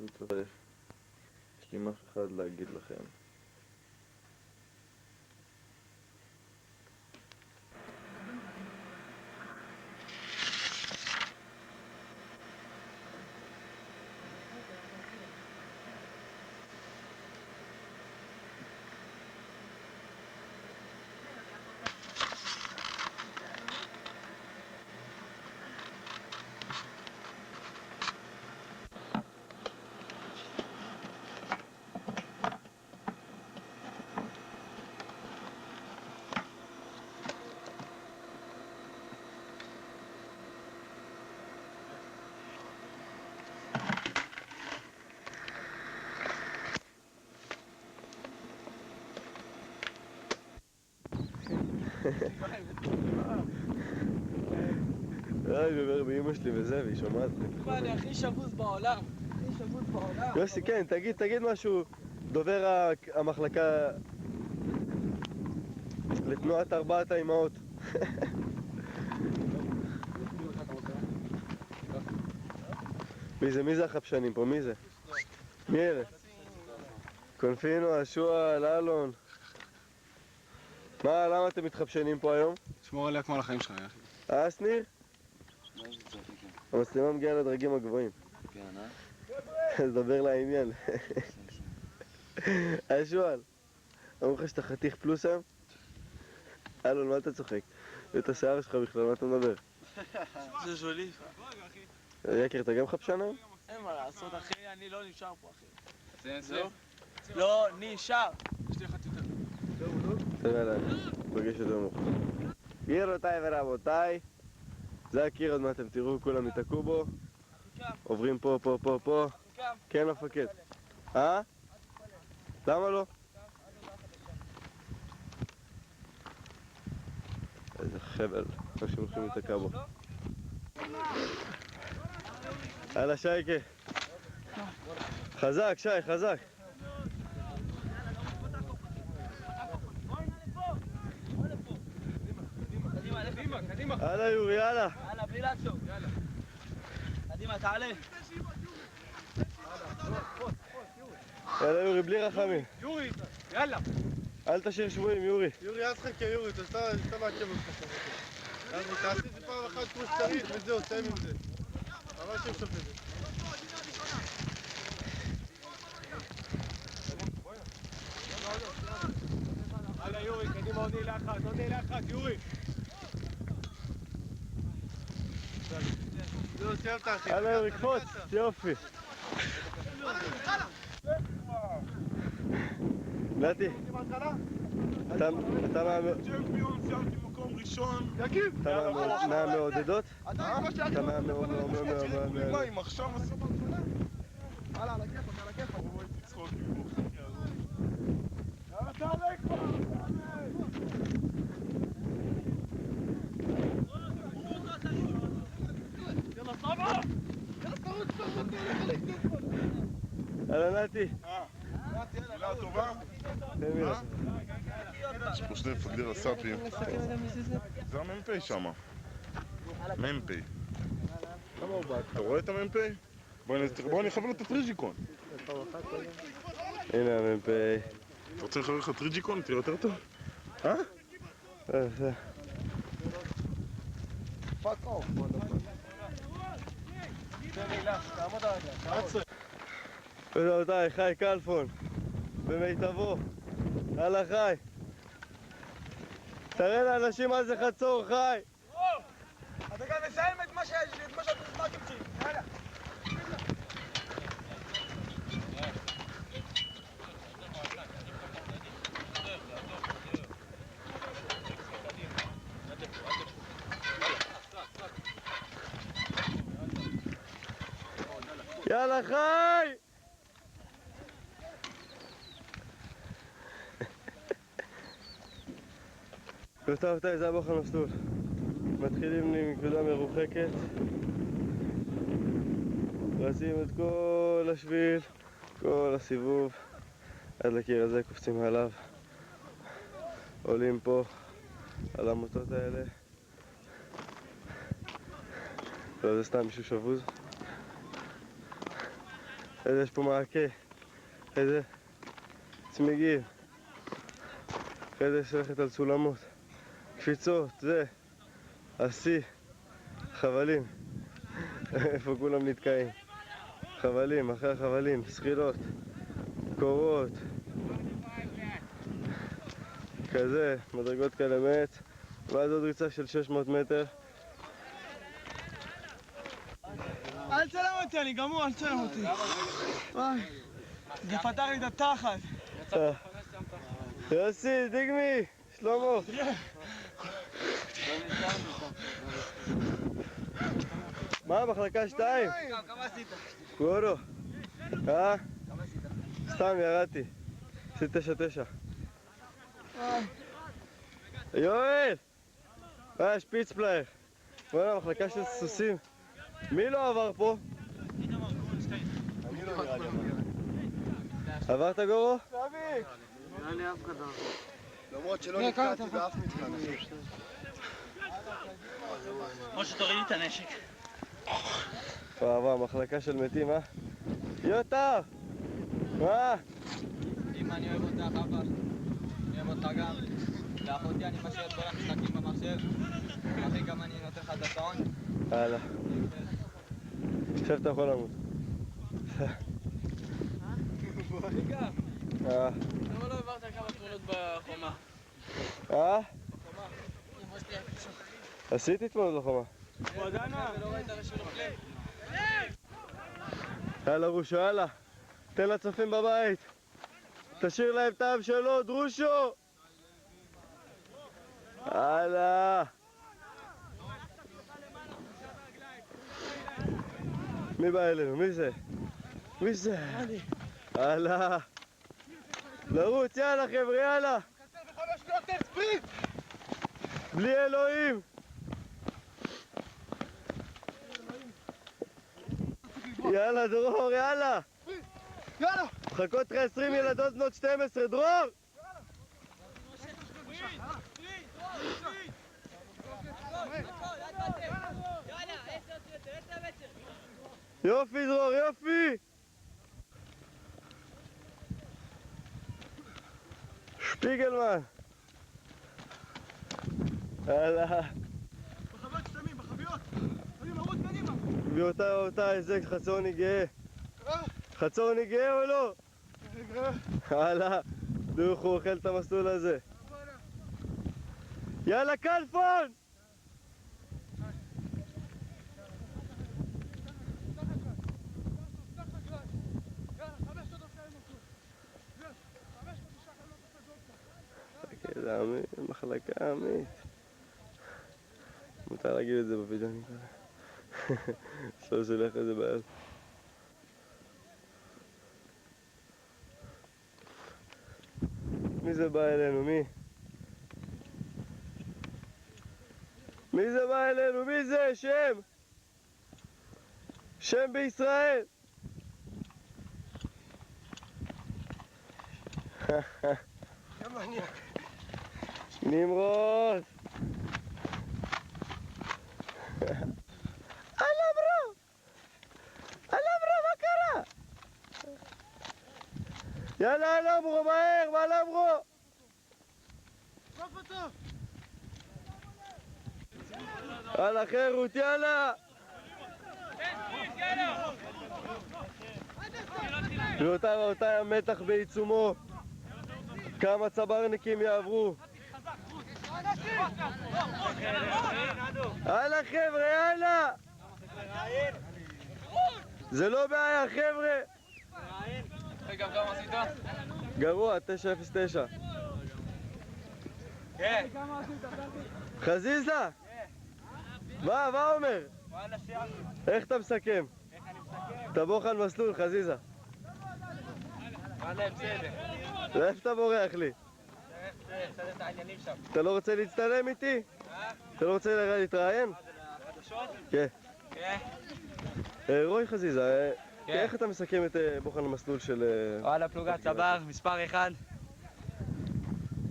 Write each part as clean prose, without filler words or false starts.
יש לי משהו אחד להגיד לכם. אני אומר באמא שלי וזה, והיא שומעת לי. אני הכי שבוז בעולם. הכי שבוז בעולם. יוסי, כן, תגיד משהו, דובר המחלקה לתנועת ארבעת האימהות. מי זה החפשנים פה? מי זה? מי אלה? קונפינו, השועל, אלון. למה אתם מתחפשנים פה היום? תשמור עליה כמו על החיים שלך, אחי. שניר? המצלמה מגיעה לדרגים הגבוהים. כן, אז דבר לעניין. השועל, אמרו לך שאתה חתיך פלוס היום? אלון, מה אתה צוחק? את השיער שלך בכלל, מה אתה מדבר? זה ז'ולי. יקר, אתה גם חפשן היום? אין מה לעשות, אחי, אני לא נשאר פה, אחי. זהו? לא נשאר. יש לי אחת יותר. תראה לה, פגש יותר מאוחר. גבירותיי ורבותיי, זה הקיר, עוד מעט אתם תראו, כולם יתקעו בו. עוברים פה. כן, מפקד. למה לא? איזה חבל, אנשים הולכים להתקע בו. הלאה שייקה. חזק, שי, חזק. הלאה יורי, הלאה. יאללה, בלי לעצור. קדימה, תעלה. יאללה יורי, בלי רחמים. יורי, יאללה. אל תשאיר שבועים, יורי. יורי, אל תחכה יורי, אתה מעכב אותך. תעשי את זה פעם אחת כמו שצריך וזהו, סיים עם זה. אבל שמשוך את זה. הלאה יורי, קדימה עוד נעילה אחת, יורי. זהו, סיימת אחי. הלאה יורי, קפוץ, יופי. נתי, אתה מהמעודדות? אתה מים, עכשיו עשו בנתונה? הלאה, על הכיפות, על הכיפות. אוי, תצחוק. יאללה, תעלה כבר. יאללה, סבא! יאללה, הלאה נתי. מילה טובה? יש פה שני מפקדי רס"פים. זה המ"פ שמה. מ"פ. אתה רואה את המ"פ? בוא אני אחבר לו את הטריג'יקון. הנה המ"פ. אתה רוצה לחבר לך טריג'יקון? תראה יותר טוב? פאק אוף. תעמוד על הרגליים. ודאי, חי קלפון, במיטבו, הלאה חי. תראה לאנשים מה זה חצור, חי. אתה גם מסיים את מה שאתם צריכים. יאללה. יאללה חי! רבותיי, זה הבוח המסלול. מתחילים מנקודה מרוחקת, רצים את כל השביל, כל הסיבוב עד לקיר הזה, קופצים עליו, עולים פה על המוטות האלה. לא, זה סתם מישהו שבוז. איזה יש פה מעקה, איזה צמיגים, אחרי זה יש ללכת על סולמות, קפיצות, זה, השיא, חבלים, איפה כולם נתקעים, חבלים, אחרי החבלים, סחילות, קורות, כזה, מדרגות כאלה מעץ, ואז עוד ריצה של 600 מטר. אל תצלם אותי, אני גמור, אל תצלם אותי. וואי, זה פתח לי את התחת. יוסי, דיגמי, שלמה. מה, מחלקה 2? כמה עשית? קורו. כמה עשית? סתם ירדתי. עשית 9-9. יואל! שפיצפלייר. בוא'נה, מחלקה של סוסים. מי לא עבר פה? אני לא נראה לי. עברת גורו? סביק! נראה לי אף אחד לא. למרות שלא נתקעתי באף מתקן. משה, תוריד לי את הנשק. עבר, מחלקה של מתים, אה? יוטה! מה? אם אני אוהב אותך, אבל אני אוהב אותך גם. לאחותי אני משאיר את כל המשחקים במחשב. אחי, גם אני נותן לך את השעון. הלאה. עכשיו אתה יכול למות. למה לא העברת כמה תמונות בחומה? עשיתי תמונות בחומה. ולא ראית אנשים נופלים? יאללה רושו, יאללה. תן לצופים בבית. תשאיר להם טעם שלו, דרושו! יאללה. מי בא אלינו? מי זה? מי זה? יאללה. לרוץ, יאללה חבר'ה, יאללה. בלי אלוהים. יאללה דרור, יאללה. יאללה! מחכות לך 20 ילדות בנות 12, דרור! יופי דרור, יופי! שפיגלמן! יאללה! בחביות שתמים, בחביות! אני מרוץ קדימה! ואותה, איזה חצורני גאה! חצורני גאה או לא? יאללה! דוך הוא אוכל את המסלול הזה! יאללה קלפון! זה מחלקה עמית. מותר להגיד את זה בווידאו, אני מקווה. שלא שולח איזה בעיה. מי זה בא אלינו? מי? מי זה בא אלינו? מי זה? שם! שם בישראל! נמרוד! הלאה ברו! הלאה ברו, מה קרה? יאללה, הלאה ברו, מהר, הלאה ברו! סוף אותו! הלאה חירות, יאללה! ואותי המתח בעיצומו. כמה צברניקים יעברו. הלאה חבר'ה, יאללה! זה לא בעיה חבר'ה! רגע, כמה עשית? גרוע, 909. כן. חזיזה! מה אומר? איך אתה מסכם? תבוך על מסלול, חזיזה. וואלה, בסדר. לאיפה אתה בורח לי? תסדר את העניינים שם. אתה לא רוצה להצטלם איתי? אתה לא רוצה להתראיין? חדשות? כן. כן. רוי חזיזה, איך אתה מסכם את בוחן המסלול של... וואלה, פלוגת צבר, מספר 1.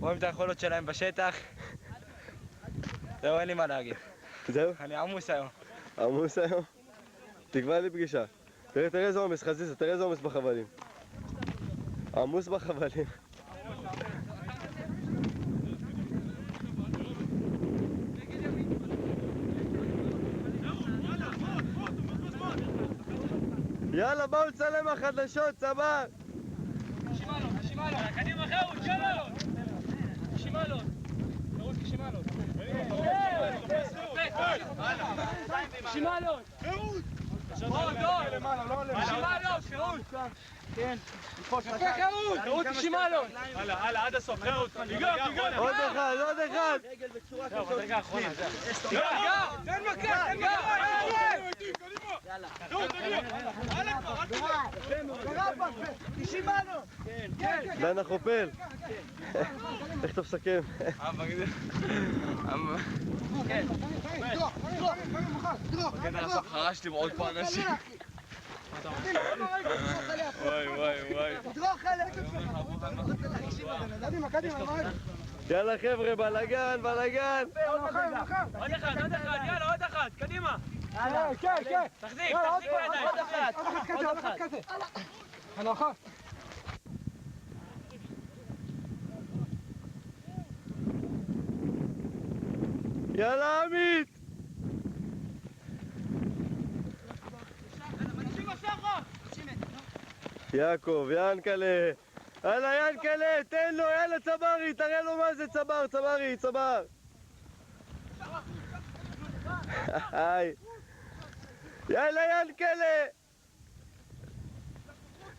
רואים את היכולות שלהם בשטח. זהו, אין לי מה להגיד. זהו? אני עמוס היום. עמוס היום? תקבע לי פגישה. תראה איזה עומס, חזיזה, תראה איזה עומס בחבלים. עמוס בחבלים. יאללה, באו לצלם החדשות, צבר! קדימה חרות, שמאלות! שמאלות! חרות כשמאלות! שמאלות! חרות! שמאלות! חרות! כן! יפה חרות כשמאלות! הלאה, עד הסוף, חרות! עוד אחד, עוד אחד! רגל בצורה כזאת! רגע האחרונה, זה! תן מכה! תן מכה! יאללה! חרות, תגיע! הלאה כבר! 90 מעלות! דן החופל! איך אתה מסכם? כן. מגן על הסוף חרשתי בעוד פה אנשים. וואי. יאללה חבר'ה, בלגן! עוד אחד, יאללה, עוד אחד, קדימה! כן. תחזיק ידיים. עוד אחד כזה. הלכה. יאללה עמית! יעקב, ינקלה! יאללה ינקלה, תן לו, יאללה צברי, תראה לו מה זה צברי! היי! יאללה ינקלה!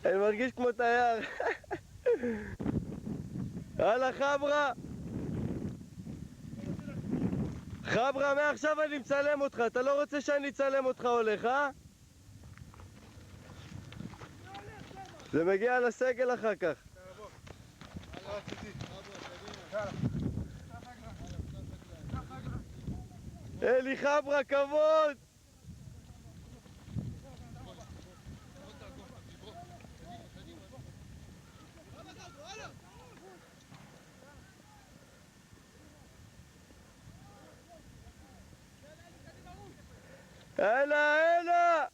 אני מרגיש כמו תייר. יאללה חבר'ה, מעכשיו אני מצלם אותך, אתה לא רוצה שאני אצלם אותך הולך, אה? זה מגיע לסגל אחר כך. אלי חבר'ה, כבוד! הנה!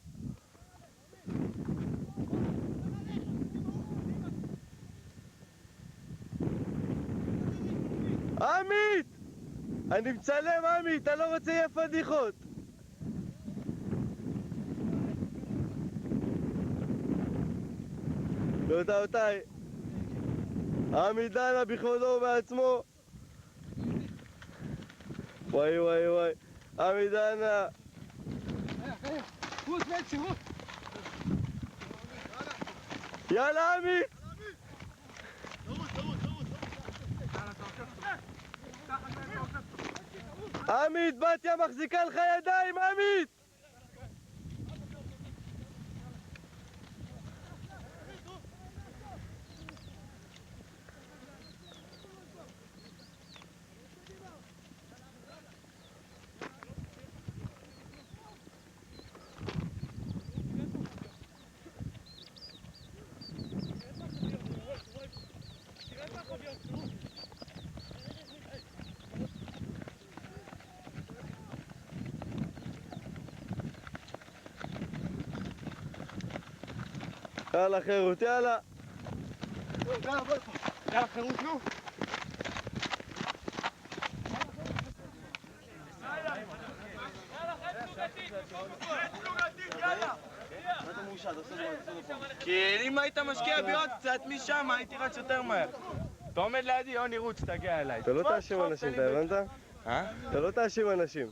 עמית! אני מצלם עמית, אתה לא רוצה יהיה פדיחות. לא אותי. עמית דנה בכבודו ובעצמו. וואי. עמית דנה. יאללה עמית! עמית, בתיה מחזיקה לך ידיים, עמית! יאללה חירות, יאללה! יאללה חירות, נו! כי אם היית משקיע בי עוד קצת משם הייתי רץ יותר מהר. אתה עומד לידי, יוני רוץ, תגיע אליי. אתה לא תאשים אנשים, אתה הבנת? אתה לא תאשים אנשים.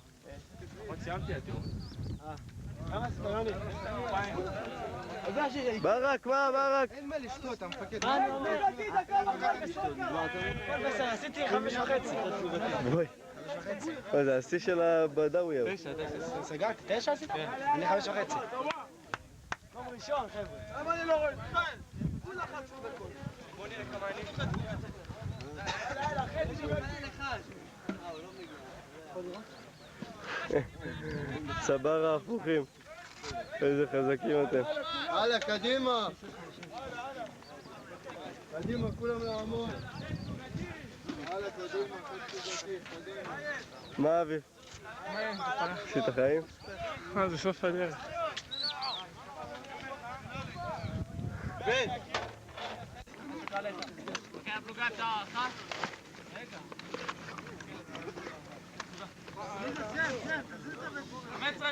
עוד סיימתי, אתה רואה. כמה עשית, יוני? ברק, מה ברק? אין מה לשתות, המפקד. מה אני אומר? עשיתי 5.5. בואי. מה זה, השיא של הבדאווי. 9. סגרתי, 9 עשית? אני 5.5. מקום ראשון, חבר'ה. למה אני לא רואה? הוא לחץ בדקות. בוא נראה כמה אני... צבר ההפוכים. איזה חזקים אתם. הלאה, קדימה. קדימה, כולם לעמוד. הלאה, קדימה, קדימה. מה אביב? עשית חיים? זה סוף הדרך.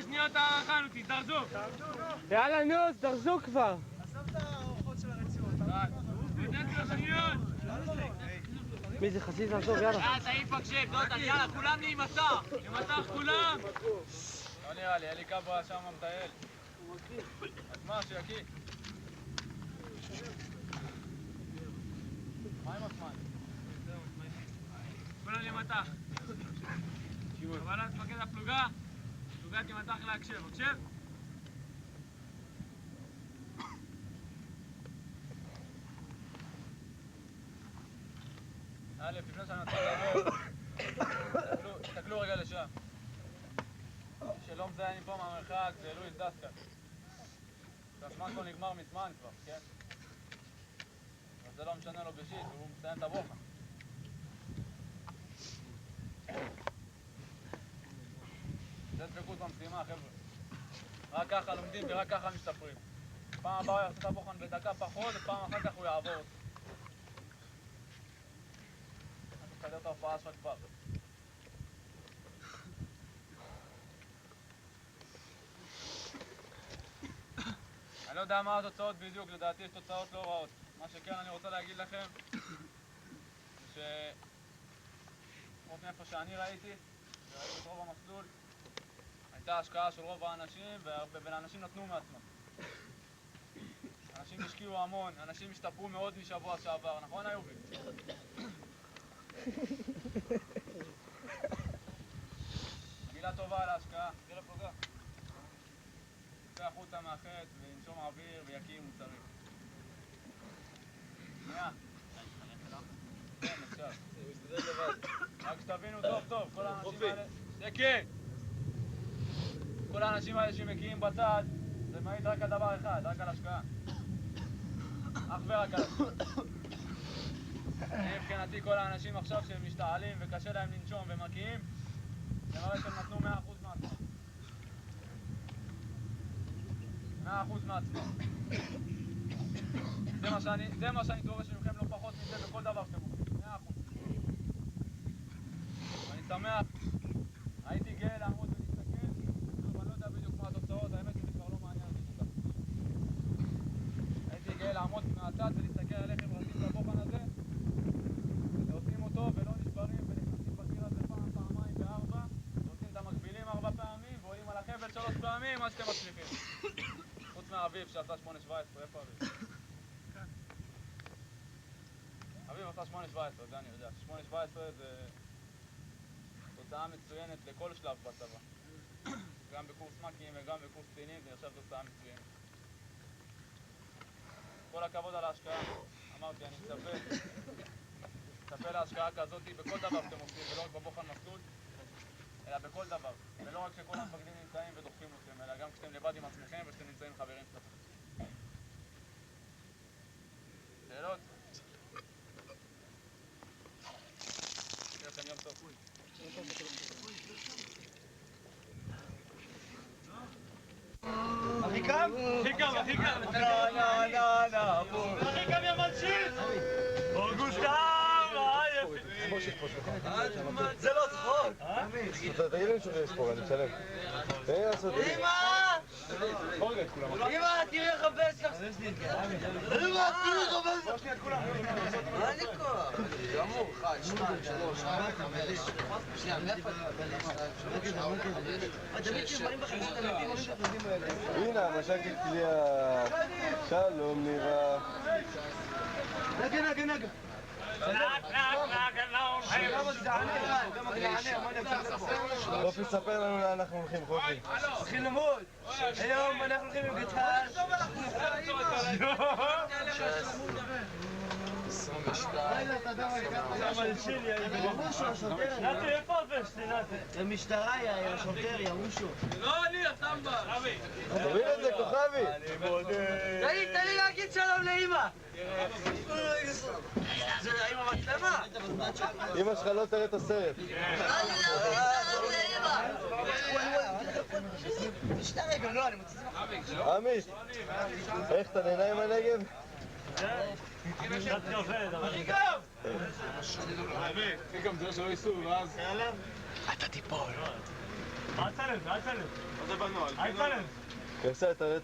שניות הערכה, נו תזדרזו. יאללה נו, תזדרזו כבר. מי זה חסיד לעזוב, יאללה. תעיף הקשב, דודה, יאללה, כולם להימתח. להימתח כולם. לא נראה לי, אלי קברה שם מטייל. אז מה, שיקי? מה עם הזמן? כולם להימתח. קבלת מפקד הפלוגה. פלוגה תימתח להקשב, הקשב? א', לפני שאני מתחיל לעבור, תסתכלו רגע לשם. שלא מזיינים פה מהמרחק זה לואיס דסקל. והזמן פה נגמר מזמן כבר, כן? אבל זה לא משנה לו בשיט, הוא מסיים את הבוחן. זה דבקות במשימה, חבר'ה. רק ככה לומדים ורק ככה משתפרים. פעם הבאה הוא יעשה את הבוחן בדקה פחות, ופעם אחר כך הוא יעבור אותו. תסתדר את ההופעה שלך כבר. אני לא יודע מה התוצאות בדיוק, לדעתי יש תוצאות לא רעות. מה שכן אני רוצה להגיד לכם, לפחות מאיפה שאני ראיתי את רוב המסלול, הייתה השקעה של רוב האנשים, והאנשים נתנו מעצמם. אנשים השקיעו המון, אנשים השתפרו מאוד משבוע שעבר, נכון איובי? מילה טובה על ההשקעה, תראה פלוגה. יצא החוצה מהחץ וינשום אוויר ויקיא אם הוא צריך. שנייה. כן, עכשיו. רק שתבינו טוב טוב, כל האנשים האלה... שקט! כל האנשים האלה שמקיאים בצד, זה מעיד רק על דבר אחד, רק על השקעה. אך ורק על השקעה. מבחינתי כל האנשים עכשיו שהם משתעלים וקשה להם לנשום ומקיאים, זה מראה שהם נתנו 100% מעצמם. 100% מעצמם. זה מה שאני דורש מכם, לא פחות מזה בכל דבר שאתם עושים. 100%. ואני שמח, הייתי גאה לעמוד ולהסתכל, אבל אני לא יודע בדיוק מה התוצאות, האמת שזה כבר לא מעניין אותי כל כך. הייתי גאה לעמוד מהצד ולהסתכל על איך הם רצים את הבוחן הזה, ועושים אותו ולא נשברים ונכנסים בקיר הזה פעם, פעמיים וארבע, ועושים את המקבילים 4 פעמים, ועולים על החבל 3 פעמים, מה שאתם מצליחים. חוץ מהאביב שעשה 8-17, איפה אביב? אביב עשה 8-17, זה אני יודע. 8-17 זה תוצאה מצוינת לכל שלב בצבא. גם בקורס מ"כים וגם בקורס קצינים זה נחשב תוצאה מצוינת. כל הכבוד על ההשקעה. אמרתי, אני מצפה להשקעה כזאת בכל דבר שאתם עושים, ולא רק בבוחן מסלול, אלא בכל דבר. ולא רק שכל המפקדים נמצאים ודוחפים אתכם, אלא גם כשאתם לבד עם עצמכם ושאתם נמצאים חברים שלכם. שאלות? שיהיה לכם יום טוב. הכי קם? הכי קם, הכי קם. הכי קם יא מלשין! אוגוסטם! זה לא צחוק! תגיד לי שוכר ספור, אני משלם. תן לי לעשות את זה. אמא! אמא, תראי איך הבס לך! אמא, תראי איך הבס לך! מה אני כוח? גמור, 1, 2, 3, 4, 5, שנייה, מאיפה הנה, המש"קית שלי שלום נירה. נגה. חופי, ספר לנו לאן אנחנו הולכים, חופי. הולכים למוד. היום אנחנו הולכים עם גיטר. 22. נתי, איפה הבס? המשטרה, השוטר, ירושו. לא אני, הסמבה. תוביל את זה, כוכבי. תן לי להגיד שלום לאמא. זה עם המצלמה. אמא שלך לא תראה את הסרט. שתי רגע, לא, אני מוצא את זה. עמית, איך אתה נהנה עם הנגב? הכי גם זה שלא ייסעו, ואז... אל תצלם. מה זה בנוהל? אל תצלם. יפה, תראה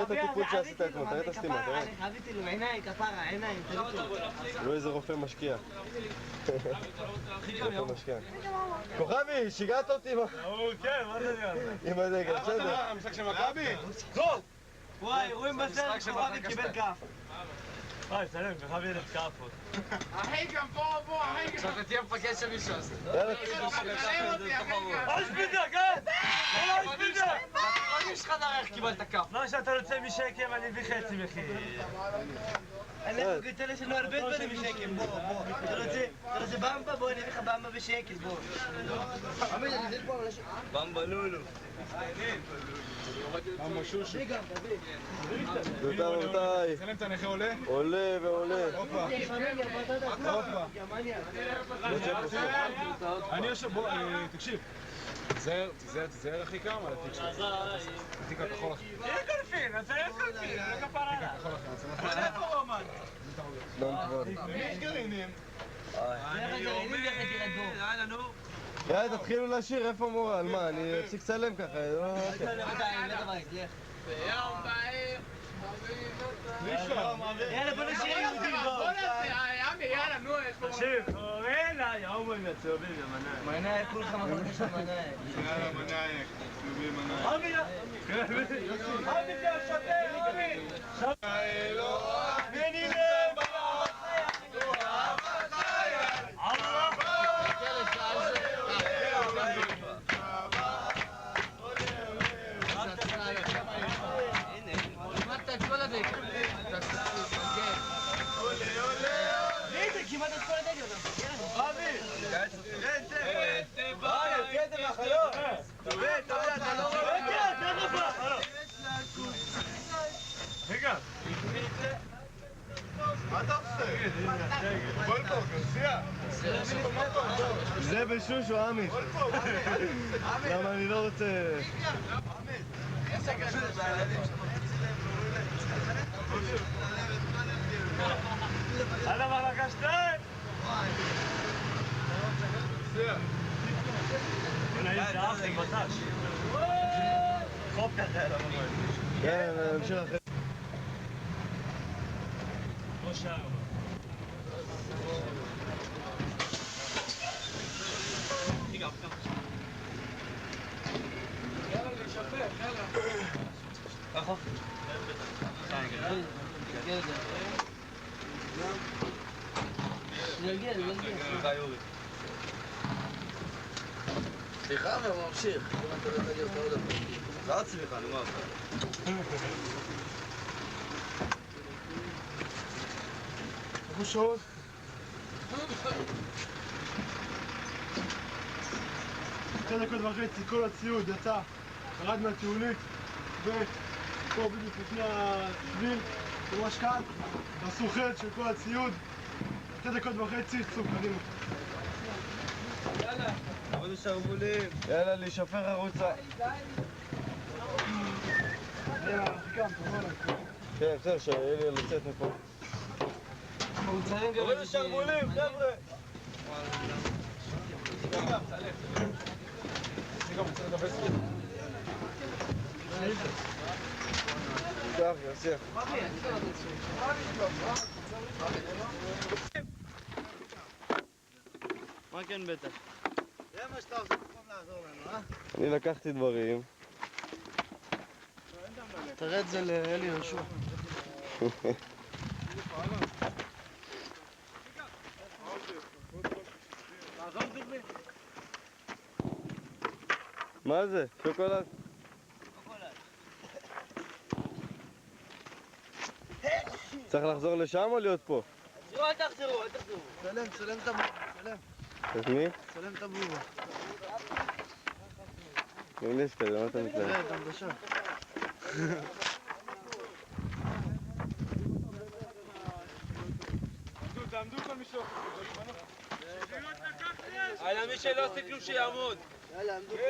את הטיפול שעשית אתמול, תראה את הסתימה, תראה. חוויתי לו עיניים, כפרה, עיניים, לא איזה רופא משקיע. רופא משקיע. כוכבי, שיגעת אותי כן, מה זה נראה? עם הדגל, בסדר. המשחק של מכבי? וואי, רואים בסרט שכוכבי קיבל כף. וואי, צלם, כוכבי ילד כאפות. אחי, גם פה, אחי. עכשיו אתה תהיה מפקד של מישהו הזה. יאללה, אושפידר, כן! אושפידר! יש לך דרך קיבלת כף. מה שאתה רוצה משקם, אני אביא חצי מחיר. אנחנו קצת יש לנו הרבה דברים בשקל, בוא. אתה רוצה במבה? בוא, אני אביא לך במבה בשקל, בוא. במבה לולו. במבה שושו. רבותיי, צלם את הנכה עולה? עולה ועולה. הופה. אני יושב, בוא, תקשיב. תיזהר אחי כמה על התיק שלך. התיק הכחול אחי. תהיה קולפין, אז תהיה קולפין, לא כפרה עליו. אבל איפה רומן? יש גרעינים. יאללה, תתחילו לשיר, איפה מורל? מה, אני אפסיק לצלם ככה? יאללה, בוא נשאיר יהודים בוא. יאללה, נו, יש פה... תקשיב, קורנה, יאומן הצהובים, יא מנאי. מנאי, כולך מחלקה של מנאי. יאללה, מנאייק. צהובי מנאייק. עמי זה השוטר, עמי! כמעט את כל הדגל. רגע. מה אתה עושה? בוא לפה, גרסיה. זה בשושו, עמי. למה אני לא רוצה... הלאה מחלקה 2! בוא נעים זה אחי, בטש. חופ כזה על המובן. כן, נמשיך אחרי... בוא שער. יאללה, להישפך, יאללה. סליחה, אבל ממשיך. לא סליחה, נו מה? איפה שעות? שתי דקות וחצי, כל הציוד יצא, ירד מהטיולית ופה בדיוק לפני השביל, ממש כאן, עשו חד של כל הציוד, 2 דקות וחצי, צאו קדימה. יאללה, עוד שרבולים. יאללה, להישפך החוצה. כן, בסדר, שיהיה לי לצאת מפה. עוד שרבולים, חבר'ה. טוב, יוסיח. מה כן בטח? זה מה שאתה עושה במקום לעזור לנו, אה? אני לקחתי דברים. תראה את זה לאלי יהושע. מה זה? שוקולד? צריך לחזור לשם או להיות פה? אל תחזרו, אל תחזרו. צלם את הבובה, צלם. את מי? צלם את הבובה. מי יש כזה? מה אתה מתלהב? תראה, את הרגשה. תעמדו כל מי שאוכל. יאללה, מי שלא עושה כלום שיעמוד. יאללה, עמדו כולם.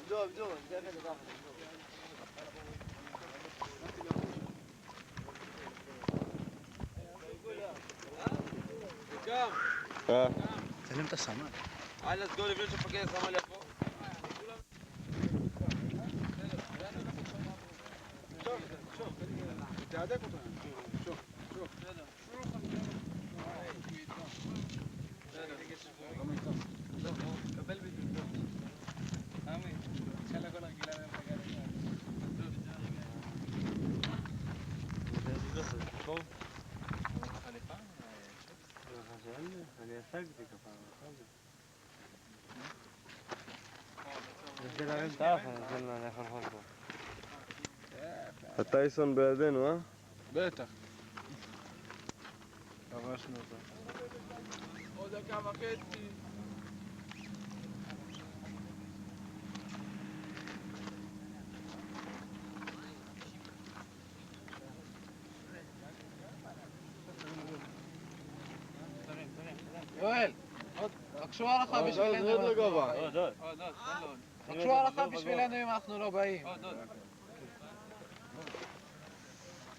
עמדו. צלם את הסמן. אז גול לפני שמפקד הסמל יבוא. תהדק אותו. שוב, שוב. קבל בדיוק. עמי, שאלה כל הרגילה מהמפגע. אני עסקתי כפעם. זה להרים את האף, זה לא יכול לחוש בו. הטייסון בידינו, אה? בטח. כבשנו אותו. עוד דקה וחצי. יואל, בקשו הערכה בשבילנו. עוד לגובה. בקשו הערכה בשבילנו אם אנחנו לא באים.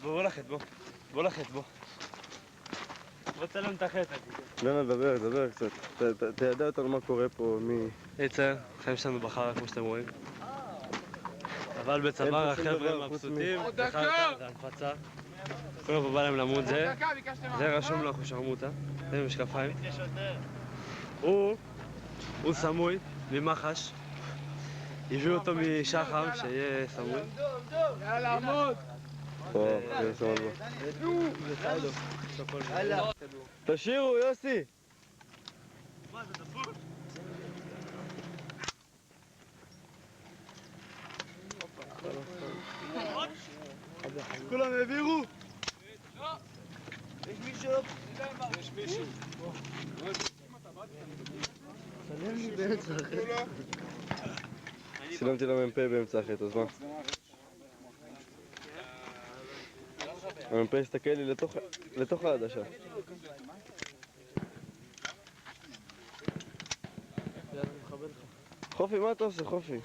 בוא לחת, בוא לחת, בוא צלם את החטא. דנה, דבר קצת. תיידע אותנו מה קורה פה, מי... עצר, החיים שלנו בחר כמו שאתם רואים. אבל בצבא החבר'ה מבסוטים, בחרת, זה הנפצה. כולם פה בא להם למות זה. זה רשום לו אחושרמוטה, זה משקפיים. הוא סמוי ממחש. הביאו אותו משחם שיהיה סמוי. יאללה, עמוד! פה, סמל בו. תשאירו, יוסי! כולם העבירו? יש מישהו? יש מישהו. סילמתי למ"פ באמצע החטא, אז מה? המ"פ הסתכל לי לתוך העדשה. חופי, מה אתה עושה, חופי?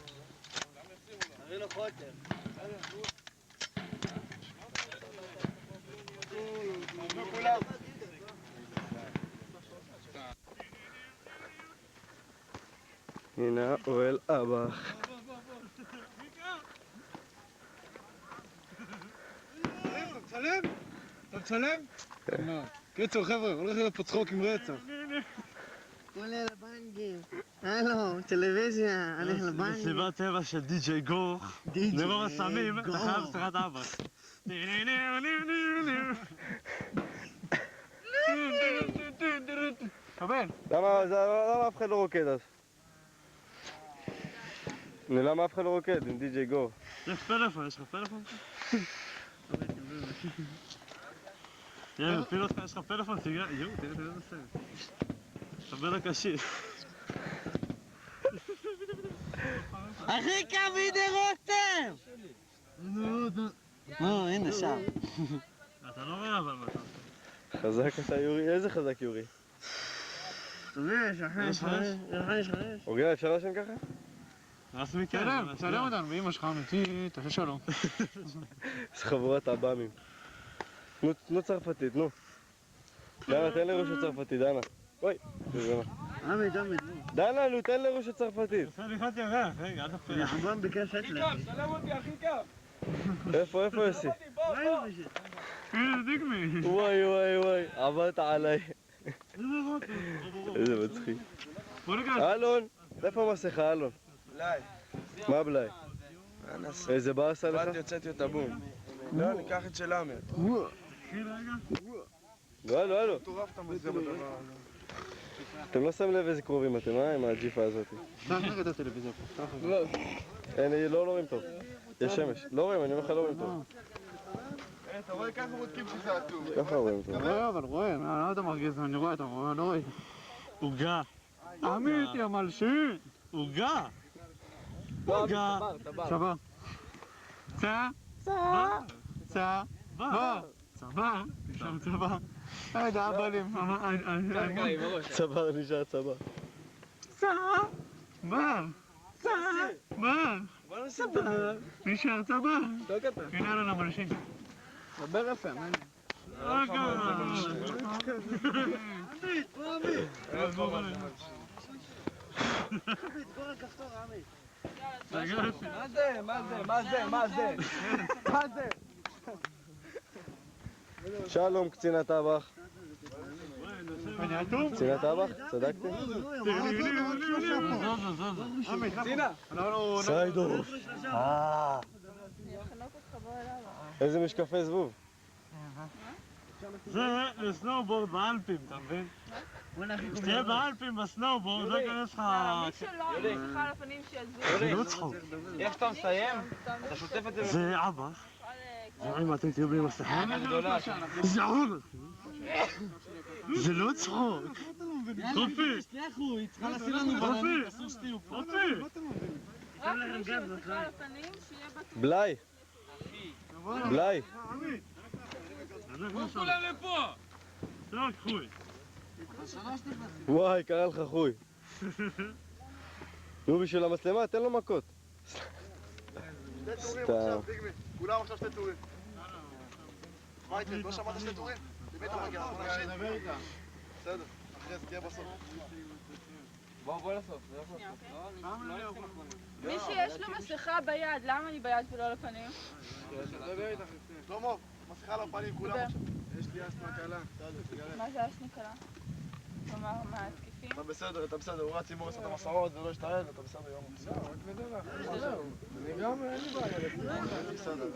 תראי לו חוטר. הנה אוהל אבח. אתה מצלם? קיצור חבר'ה, הולך להיות פה צחוק עם רצח. עולה לבנגים. הלו, טלוויזיה, הולך לבנגים. מסיבת טבע של די.ג'יי גור. נרוב הסמים, אתה חייב סרט אבא. קבל. למה אף אחד לא רוקד אז? למה אף אחד לא רוקד עם די.ג'יי גור? יש פלאפון, יש לך פלאפון? תראה, מפיל אותך, יש לך פלאפון, תראה, תראה איזה סרט. חבר הקשיר. אחי קבידי רותם! נו, הנה שם. אתה לא רואה אבל מה אתה עושה. חזק אתה יורי, איזה חזק יורי? יש חמש. אורגל, אפשר לשם ככה? רסמי כן. צלם אותנו, ואמא שלך אמיתית, תעשה שלום. זה חבורת עב"מים. תנו צרפתית, נו. דנה, תן לראש הצרפתית, דנה. אוי, עמד. דנה, נו, תן לראש הצרפתית. עושה הליכת ירח, רגע, אל תפריע. עב"ם ביקש אצלך. צלם אותי, הכי כיף. איפה יוסי? הנה, דיקמי. וואי, עבדת עליי. איזה מצחיק. בוא ניגש. אלון, איפה המסכה, אלון? בלאי. מה בלאי? איזה באסה לך? באתי, הוצאתי אותה בום. לא, ניקח את של עמר. הלו. מטורף אתה מזה בדבר הזה. אתם לא שמים לב איזה קרובים אתם, עם הג'יפה הזאת. תחזיר את הטלוויזיה פה. לא רואים טוב. יש שמש. לא רואים, אני אומר לך לא רואים טוב. אתה רואה ככה בודקים שזה עצוב. ככה רואים טוב. רואה, אבל רואה, מה אתה מרגיז? אני רואה, אתה רואה, לא רואה. עוגה. עמית, יא מלשין. עוגה. שבר. צבא. שם צבא. רגע, אבלים. צבר נשאר צבר. צבא. נשאר צבא. הנה לנו מלשין. דבר יפה, מה? שלום, קצין הטבח. קצין הטבח, צדקתי? סיידוף. איזה משקפי זבוב? זה לסנובורד באלפים, אתה מבין? כשתהיה באלפים בסנובורד, לא ייכנס לך... מי שלא, אני צריכה על הפנים שיעזבו. זה לא צחוק. איך שאתה מסיים, אתה שוטף את זה זה אבא. אם אתם תהיו בלי מסכה? זה עול. זה לא צחוק. חופי. חופי. רק מי שצריכה על הפנים שיהיה בטוח. בלאי. בלאי. כולם לפה! לא, חוי. וואי, קרא לך חוי. נו, בשביל המצלמה, תן לו מכות. סתם. כולם עכשיו שתי טורים. מה איתך? לא שמעת שתי טורים? באמת המגיע, בוא נמשיך. בסדר, אחרי זה תהיה בסוף. בוא לסוף, מי שיש לו מסכה ביד, למה אני ביד ולא על הפנים? שלמה, מסכה על הפנים, כולם עכשיו. יש לי אסטמה קלה. מה זה אסטמה קלה? כלומר, מה, התקפים? אתה בסדר, אתה בסדר. הוא רץ עם מורס את המסעות ולא השתעל, אתה בסדר יום. אני גם, אין לי בעיה. בסדר.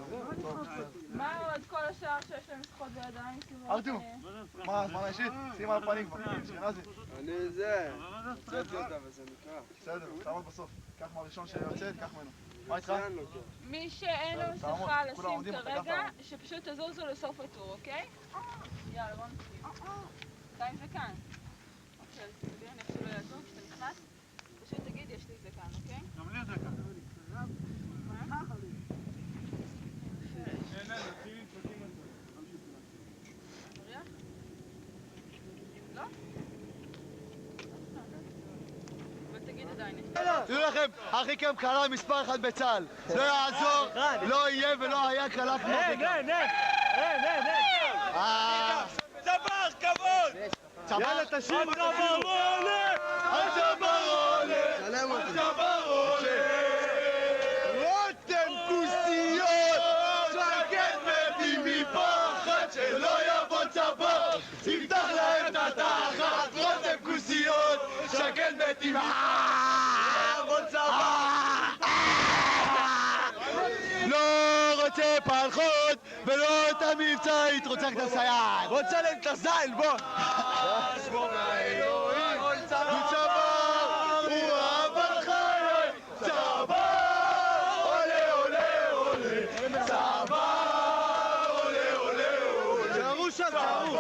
מה עוד כל השאר שיש להם מסכות בידיים? ארטיום, מה, הזמן האישית? שים על הפנים כבר. אשכנזי. אני זה, הוצאתי אותה וזה נקרא. בסדר, תעמוד בסוף. קח מהראשון שיוצא, קח ממנו. מה איתך? מי שאין לו מסכה לשים כרגע, שפשוט תזוזו לסוף הטור, אוקיי? יאללה, בוא נתחיל. אתה עם זקן. אוקיי, אז תסביר, אני אפילו לא יעזור, כשאתה נכנס, פשוט תגיד, יש לי זקן, אוקיי? גם לי זקן. מה? מריח? לא? אבל תגיד עדיין, יש לי... תראו לכם, אחי קם קלה מספר 1 בצה"ל. לא יעזור, לא יהיה ולא היה קלה כמו אחי קם. צבר, כבוד! יאללה, תשאיר! הצבר עולה! הצבר עולה! רותם כוסיות! שקט מתים מפחד שלא יבוא צבר! תפתח להם את התחת! רותם כוסיות! שקט מתים יבוא צבר! לא רוצה פלחות ולא את המבצעית, רוצה רק את הסייעת. רוצה להם את הזין, בוא! הוא צבר, הוא אהב חיי, צבר, עולה עולה עולה, צבר, עולה עולה עולה, שערו שם, שערו!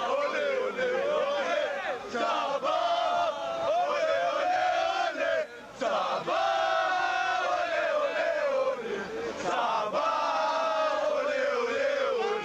עולה עולה עולה, צבר, עולה עולה עולה, צבר, עולה עולה עולה, צבר, עולה עולה עולה,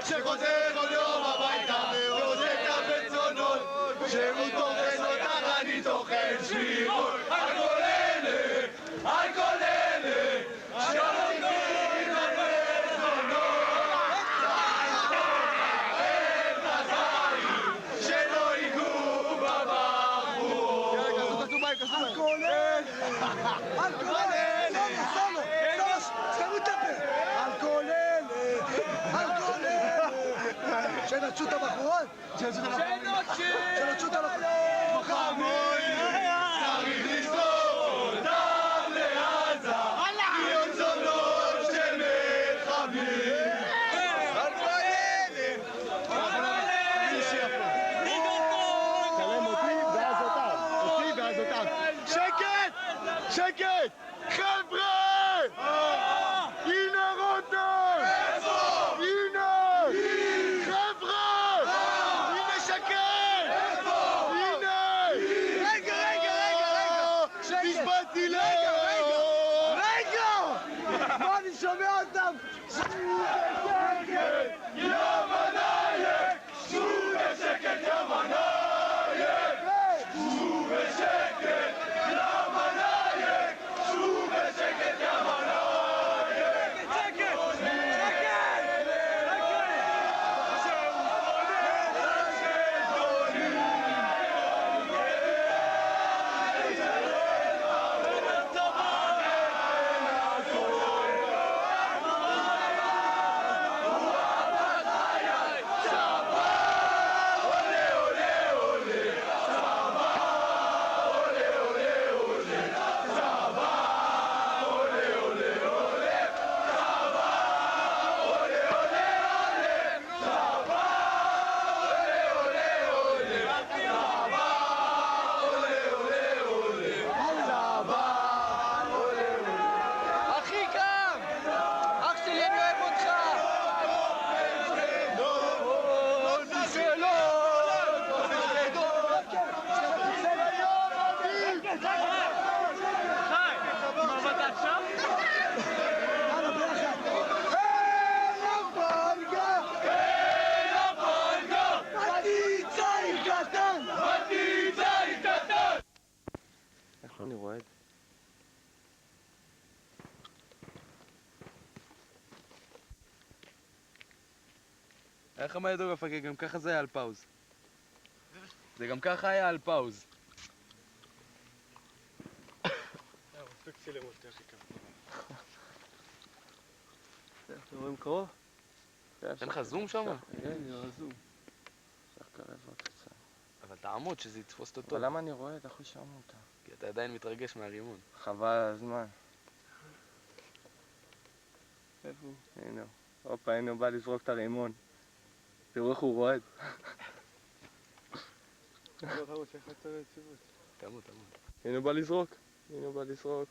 שחוזר כל יום הביתה ועושה את הרצונות שהוא טוחן אותך אני טוחן שבירות על כל אלה שלא נגעים ברצונות שלא ייגעו שנטשו את הבחורות? שנטשו את הבחורות? צריך לזכור אותם לעזה, להיות זונות של מחבלים. על כל ילד! צלם אותי ואז אותם. אותי ואז אותם. שקט! שקט! חבר'ה! הנה רותם! הנה! חבר'ה! הנה שקט! הנה! נשבעתי להם! מה אני שומע אותם? יא מנאייק! שבו בשקט יא מנאייק! שבו בשקט יא מנאייק! שבו בשקט יא מנאייק! אחי קם! אח שלי, אני אוהב אותך! איך אני רואה את זה? איך אמר ידוג המפקד? גם ככה זה היה על פאוז. זה גם ככה היה על פאוז. אתם רואים קרוב? אין לך זום שם? אין לי זום. צריך לקרב עוד קצת. אבל תעמוד שזה יתפוס אותו טוב. אבל למה אני רואה את אחי שם אותה? כי אתה עדיין מתרגש מהרימון. חבל על הזמן. איפה הוא? הנה הוא. הופה, הנה הוא בא לזרוק את הרימון. תראו איך הוא רועד. תעמוד. הנה הוא בא לזרוק. הנה הוא בא לזרוק.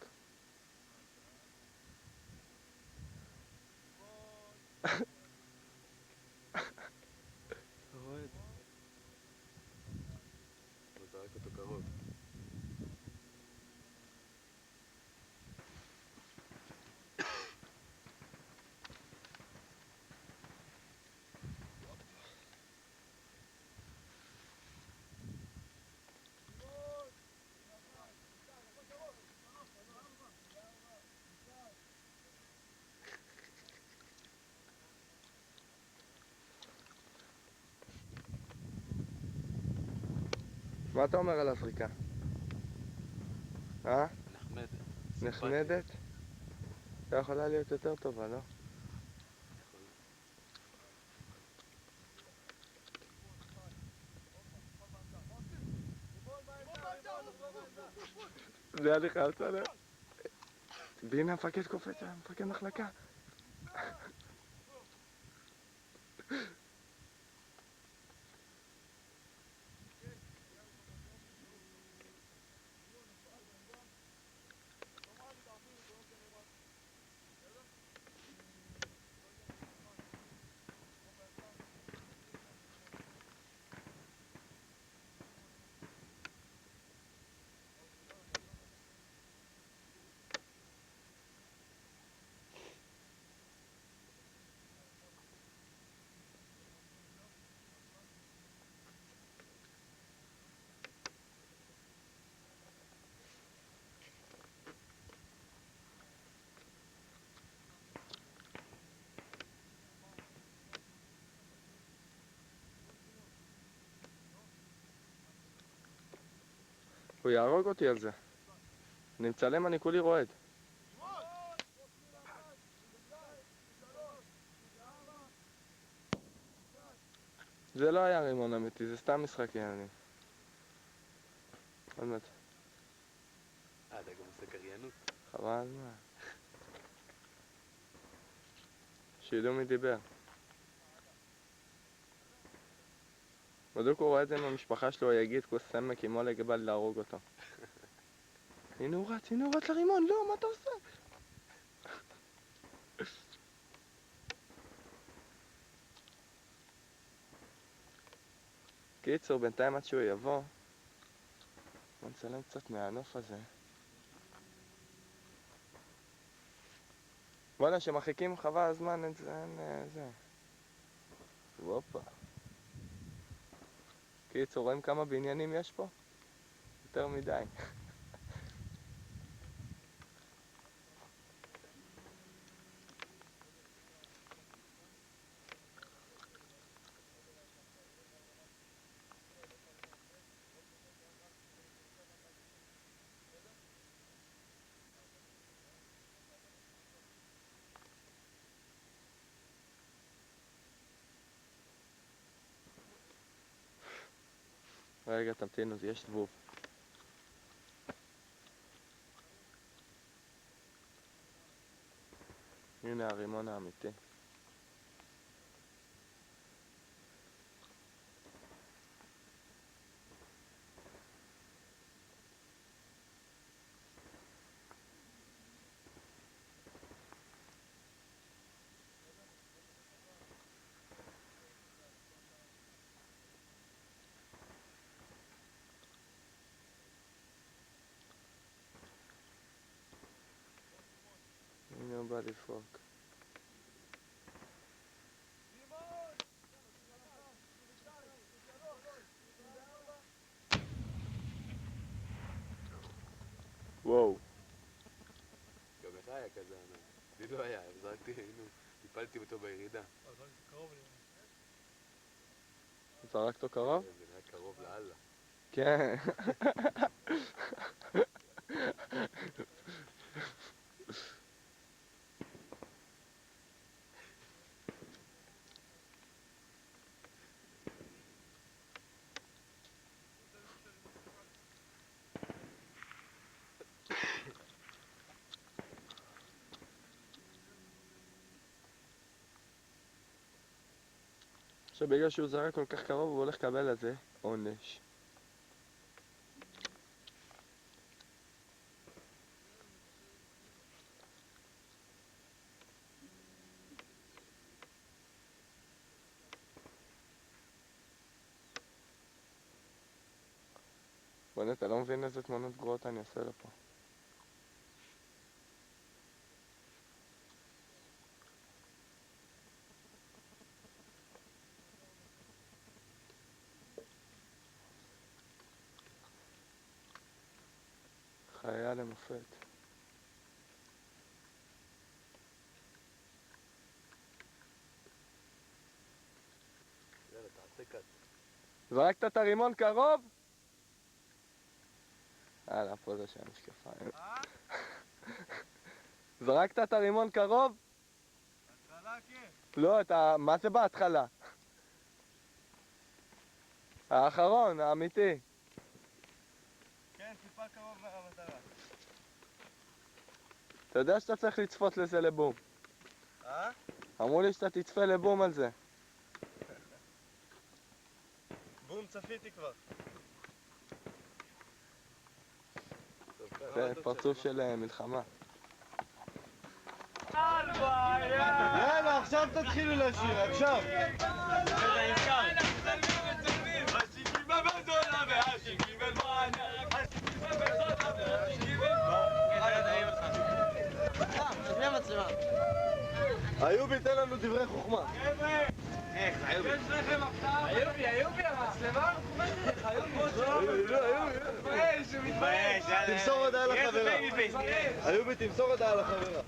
רועד. הוא זרק אותו קרוב. מה אתה אומר על הזריקה? נחמדת. נחמדת? אתה יכולה להיות יותר טובה, לא? זה היה לי חייב צלם. והנה המפקד קופץ, המפקד מחלקה. הוא יהרוג אותי על זה. אני מצלם, אני כולי רועד. זה לא היה רימון אמיתי, זה סתם משחק יעני. עוד מעט. אתה גם עושה קריינות? חבל על מה. שידעו מי דיבר. בדיוק הוא רואה את זה עם המשפחה שלו, יגיד כוס סמק עם עולה גבל להרוג אותו. הנה הוא רץ לרימון, לא, מה אתה עושה? קיצור, בינתיים עד שהוא יבוא, בוא נצלם קצת מהנוף הזה. וואלה, שמחכים חבל הזמן, אין זה. וופה. קיצור, רואים כמה בניינים יש פה? יותר מדי. רגע, תמתינו, יש זבוב. הנה הרימון האמיתי. הנה הוא בא לפרוק. וואו. גם לך היה כזה ענק. לי לא היה, זרקתי, טיפלתי אותו בירידה. זרקת אותו קרוב? זה היה קרוב לאללה. כן. שבגלל שהוא זרק כל כך קרוב הוא הולך לקבל על זה עונש. בוא'נה, אתה לא מבין איזה תמונות גרועות אני אעשה לו פה. חיה למופת. יאללה, תעשה קאט. זרקת את הרימון קרוב? יאללה, פה זה שם משקפיים. זרקת את הרימון קרוב? בהתחלה כן. לא, מה זה בהתחלה? האחרון, האמיתי. כן, טיפה קרוב למטרה. אתה יודע שאתה צריך לצפות לזה לבום. אמרו לי שאתה תצפה לבום על זה. בום, צפיתי כבר. זה פרצוף של מלחמה. יאללה, עכשיו תתחילו לשיר, עכשיו. איובי, תן לנו דברי חוכמה. איך, איובי? יש לכם הפתעה? איובי, המצלמה? מתבייש. תמסור הודעה לחברה. איובי, תמסור הודעה לחברה.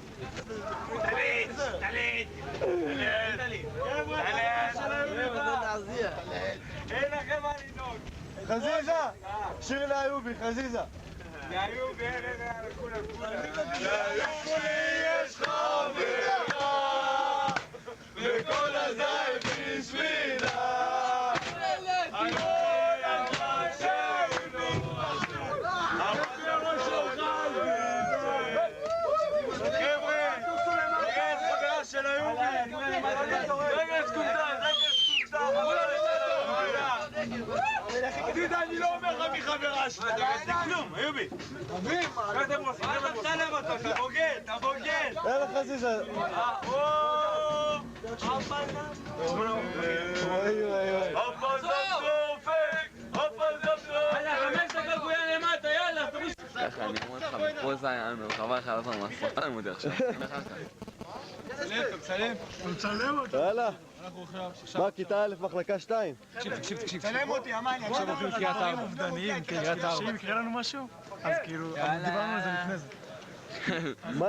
תלית. אין לכם מה לדאוג. חזיזה! שיר לאיובי, חזיזה. לאיובי, כולם. לאיובי יש חברה וכל הזין בשבילה מחברה שלי. אתה לא כלום, איובי. אביב, מה אתם עושים? אתה מצלם אותו, אתה בוגד, אתה בוגד. יאללה חזיזה. וואי וואי וואי. ככה, אני אומר לך, מפה זה היה מרחבה אחד הזמן מהסרטן מודי עכשיו. מצלם אותו. יאללה. מה, כיתה א' מחלקה 2? תקשיב. צלם אותי, אמני. עכשיו הולכים לקריית 4. קריית 4. אם יקרה לנו משהו, אז כאילו, דיברנו על זה לפני זה. אני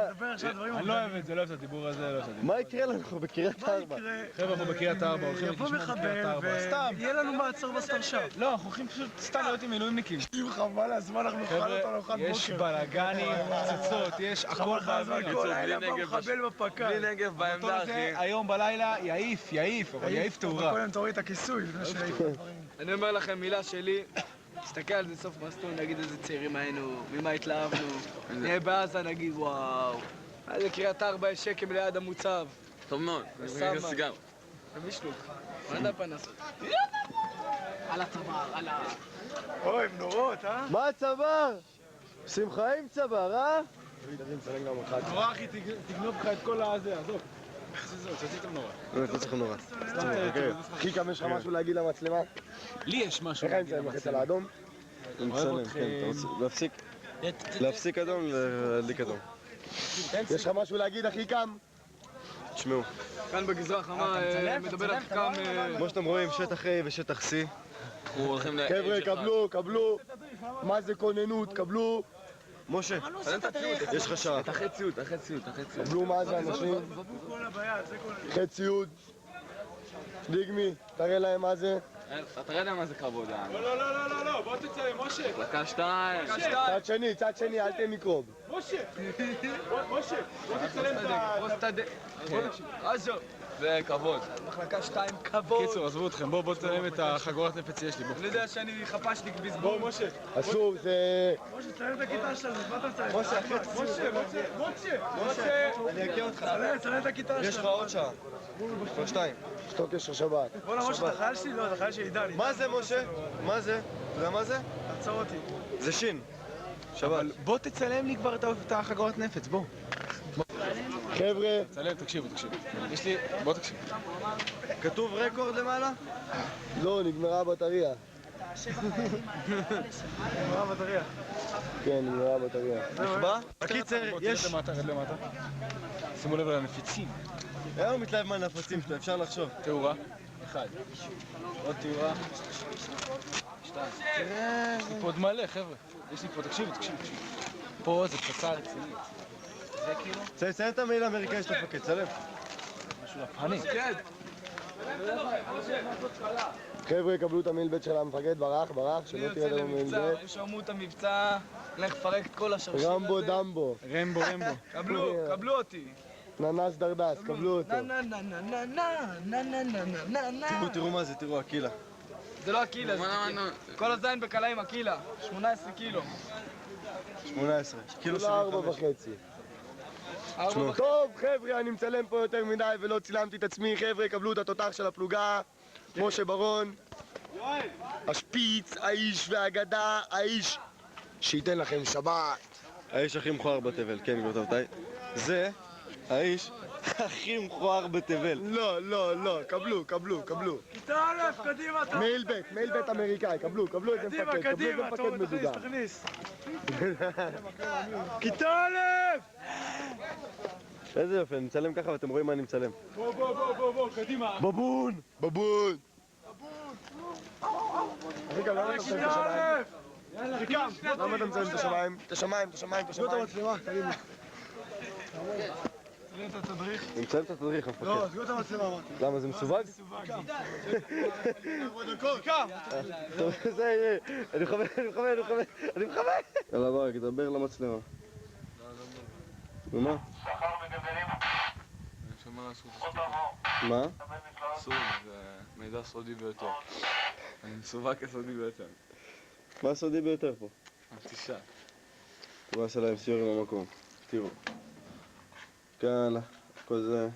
לא אוהב את זה, לא אוהב את הדיבור הזה, מה יקרה לנו בקריית 4? חבר'ה, אנחנו בקריית 4, הולכים להתיישבות בקריית 4. סתם. יהיה לנו מעצר בסטרשם. לא, אנחנו הולכים פשוט סתם להיות עם מילואימניקים. חבל הזמן, אנחנו נאכל אותו לארוחת בוקר. יש בלאגנים, פצצות, יש הכל באוויר. כל לילה מחבל בפקה. בלי נגב בעמדה, אחי. היום בלילה יעיף, אבל יעיף תאורה. קודם תוריד את הכיסוי לפני שיעיף. אני אומר לכם מילה שלי, תסתכל על זה סוף מסלול, נגיד איזה צעירים היינו, ממה התלהבנו, נהיה בעזה נגיד וואו, איזה קריית 4 יש שקם ליד המוצב. טוב מאוד, אני אקרא סיגר. ומישלוק, מה נדע פנסות? על הצוואר, על ה... אוי, הם נורות, אה? מה צבר? שמחה עם צבר, אה? נורא אחי, תגנוב לך את כל הזה, עזוב. שעשיתם נורא. לא צריכים נורא. חיקם, יש לך משהו להגיד למצלמה? לי יש משהו. איך אני מצלם לחץ על האדום? אני מצלם, כן, אתה רוצה להפסיק? להפסיק אדום, להדליק אדום. יש לך משהו להגיד, אחי קם? תשמעו. כאן בגזרה החמה מדבר אחי קם... כמו שאתם רואים, שטח A ושטח C. אנחנו הולכים חבר'ה, קבלו. מה זה כוננות? קבלו. משה, יש לך שעה. תחי ציוד. קבלו מה זה אנשים. תחי ציוד. דיגמי, תראה להם מה זה. אתה תראה להם מה זה קרבות. לא, בוא תצלם, משה. דקה 2. צד שני, אל תהיה מיקרוב. משה, בוא תצלם את ה... עזוב. זה כבוד. מחלקה 2 כבוד. קיצור, עזבו אתכם, בוא תצלם את החגורת נפץ שיש לי. אני יודע שאני חפשניק בזבוז. בוא, משה. אסור, זה... משה, תצלם את הכיתה שלנו, מה אתה מצלם? משה. אני אגיע אותך. תצלם את הכיתה שלנו. יש לך עוד שעה. כבר 2. שתוק קשר שבת. בוא למשה, אתה חייל שלי? לא, אתה חייל שלי, דני. מה זה, משה? מה זה? אתה יודע מה זה? תעצור אותי. זה שין. שבת. בוא תצלם לי כבר את החגורת נפץ, בוא. חבר'ה, תצלם, תקשיבו. יש לי... בוא תקשיב. כתוב רקורד למעלה? לא, נגמרה הבטריה. נגמרה הבטריה. כן, נגמרה הבטריה. נחבא? בקיצר, יש... רד למטה. שימו לב לנפיצים. היום מתלהב מהנפצים שלו, אפשר לחשוב. תאורה. 1. עוד תאורה. 2. יש לי פה עוד מלא, חבר'ה. יש לי פה, תקשיבו. פה זה פצצה רצינית. זה כאילו... צלם את המעיל האמריקאי של המפקד, צלם. משהו לפנים. חבר'ה, קבלו את המעיל בית של המפקד, ברח, שלא תראה לנו מעיל בית. הם שמעו את המבצע, לך לפרק את כל השרשרת הזה. רמבו דמבו. רמבו. קבלו אותי. ננס דרדס, קבלו אותו. נה. תראו מה זה, תראו, הקילה. זה לא הקילה, זה כל הזין בקלה עם הקילה. 18 קילו. 18. קילו 4.5. טוב, חבר'ה, אני מצלם פה יותר מדי ולא צילמתי את עצמי. חבר'ה, קבלו את התותח של הפלוגה. משה ברון. השפיץ, האיש והאגדה, האיש שייתן לכם שבת. האיש הכי מכוער בתבל, כן, גבירותיי. זה האיש הכי מכוער בתבל. לא, קבלו. כיתה א', קדימה, אתה... מייל בית אמריקאי, קבלו את זה מפקד, קדימה, תכניס. כיתה א'! איזה יופי, אני מצלם ככה ואתם רואים מה אני מצלם. בוא, קדימה. בבון! ריקם, למה אתה מצלם את השמיים? למה אתה מצלם את השמיים? את השמיים. תשמעו את המצלמה, קדימה. תצלם את התדריך. אני מצלם את התדריך, המפקד. לא, תצלם את המצלמה, אמרתי. למה, זה מסווג? קם! זה, אני מכוון. יאללה ברק, דבר למצלמה. ומה? אני שומע על זכות השתיקה. מה? אסור, זה מידע סודי ביותר. אני מסווג כסודי ביותר. מה הסודי ביותר פה? הפתישה. תורה שלהם סיורים במקום. תראו. כאן, כל זה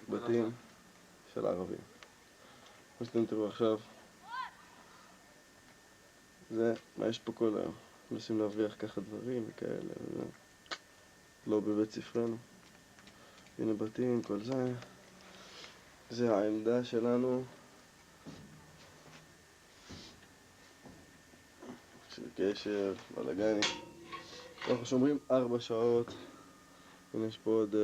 בתים של הערבים. כמו שאתם תראו עכשיו, זה, מה יש פה כל היום? מנסים להבריח ככה דברים וכאלה, לא בבית ספרנו. הנה בתים, כל זה. זה העמדה שלנו. של קשר, בלגני. אנחנו שומרים 4 שעות. הנה יש פה עוד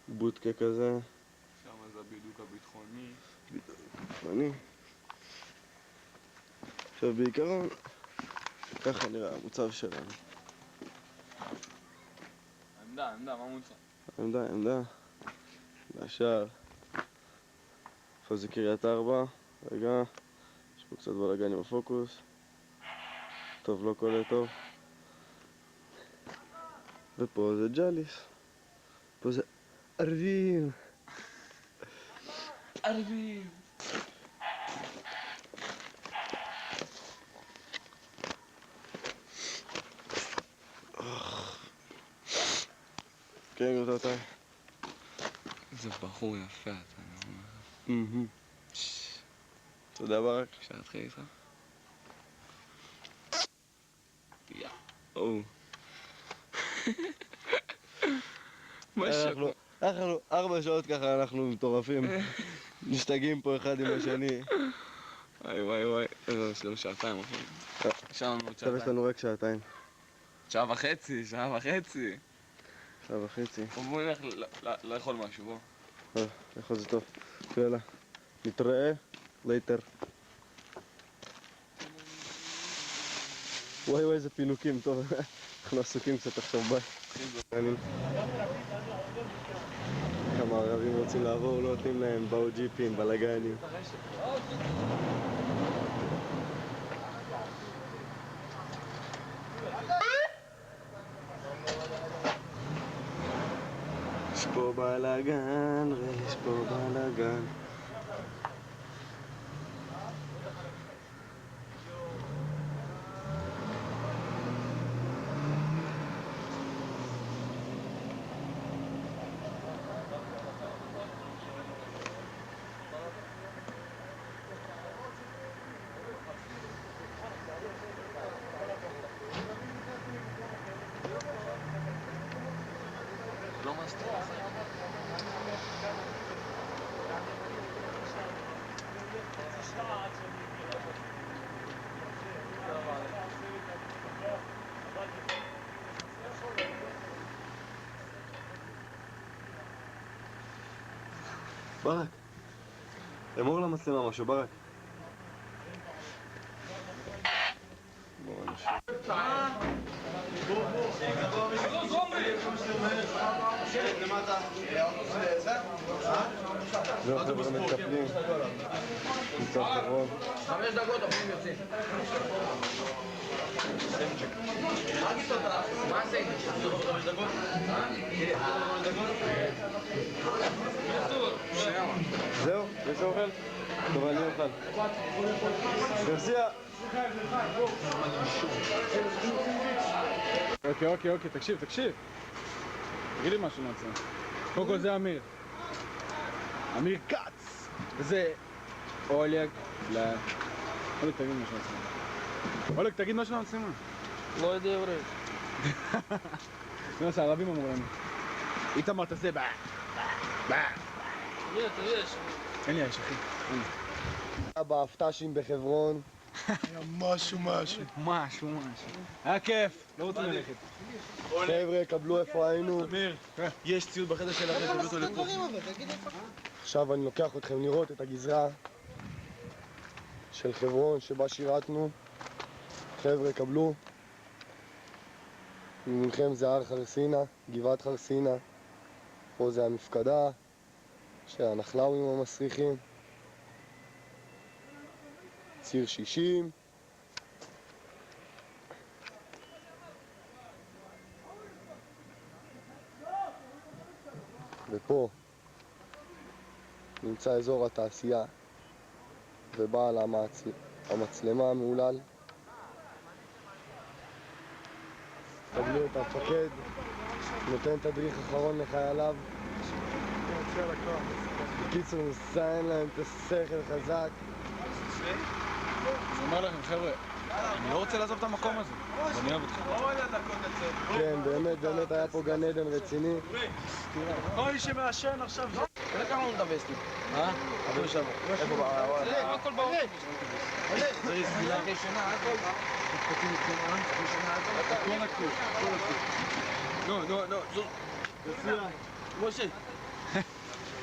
בוטקה כזה. שם זה הבידוק הביטחוני. ביטחוני. עכשיו בעיקרון, ככה נראה המוצב שלנו. עמדה, מה מוצא? עמדה. והשאר. איפה זה קריית 4? רגע. יש פה קצת בלגן עם הפוקוס. טוב, לא קולה טוב. ופה זה ג'ליס. פה זה ערבים. ערבים. כן, אותי. זה בחור יפה, אתה אומר. תודה ברק. אפשר להתחיל איתך? אנחנו 4 שעות ככה אנחנו מטורפים. משתגעים פה אחד עם השני. וואי. יש לנו שעתיים, אחי. עכשיו יש לנו רק שעתיים. שעה וחצי. בואו נלך לאכול משהו, בוא. לאכול זה טוב. יאללה. נתראה. later. וואי, איזה פינוקים, טוב. אנחנו עסוקים קצת עכשיו ביי. כמה ערבים רוצים לעבור, לא נותנים להם, באו ג'יפים, בלגנים. יש פה בלגן, יש פה בלגן. ברק, אמור למצלמה משהו, ברק. בואו נשאר. זהו חבר'ה מתקפלים. מצב חברון. 5 דקות אוכלים יוצאים. מה זה? 5 דקות? זהו? יש אוכל? טוב, אני אוכל. גרסיה! אוקיי, תקשיב. תגיד לי משהו נעצה. קודם כל זה אמיר כץ! וזה אולג אולג, תגיד משהו נעצה. אולג, תגיד משהו נעצה. לא יודע עברית. זה מה שהערבים אמרו לנו. איתמר תעשה בא. יש. אין לי אש, אחי. באפתשים בחברון. היה משהו. היה כיף, לא רוצים ללכת. חבר'ה, קבלו איפה היינו. אמיר, יש ציוד בחדר של אחרי, תביאו אותו לפה. עכשיו אני לוקח אתכם לראות את הגזרה של חברון שבה שירתנו. חבר'ה, קבלו. ממכם זה הר חרסינה, גבעת חרסינה. פה זה המפקדה של הנחלאווים המסריחים. ציר 60. ופה נמצא אזור התעשייה ובעל המצלמה המהולל. קבלו את המפקד, נותן תדריך אחרון לחייליו. בקיצור, מסיים להם את השכל חזק. אני אומר לכם, חבר'ה, אני לא רוצה לעזוב את המקום הזה. ואני אוהב אתכם. כן, באמת היה פה גן עדן רציני. כל מי שמעשן עכשיו... תראה כמה הוא מדבס לי. אבל שם. איפה בעולם? זה הכל באוטובוס. זה סגירה ראשונה, הכל. הכל נקוד. נו. משה.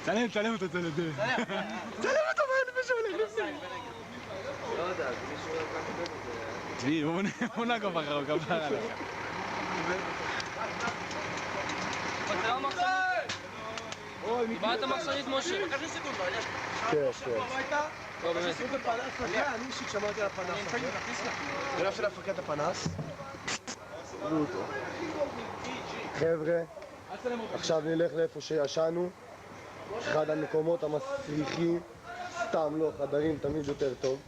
צלם אותו, צלם אותו מהן בשביל לפני. לא יודע, מישהו לקח את זה. צבי, הוא נגוב אחר, הוא גבר עליך. זה לא מחסנית. קיבלת מחסנית, משה. כן. לא, באמת. אני אישית שמעתי על הפנס. זה לא של הפקת הפנס. חבר'ה, עכשיו נלך לאיפה שישנו. אחד המקומות המסריחים, סתם לא, חדרים תמיד יותר טוב.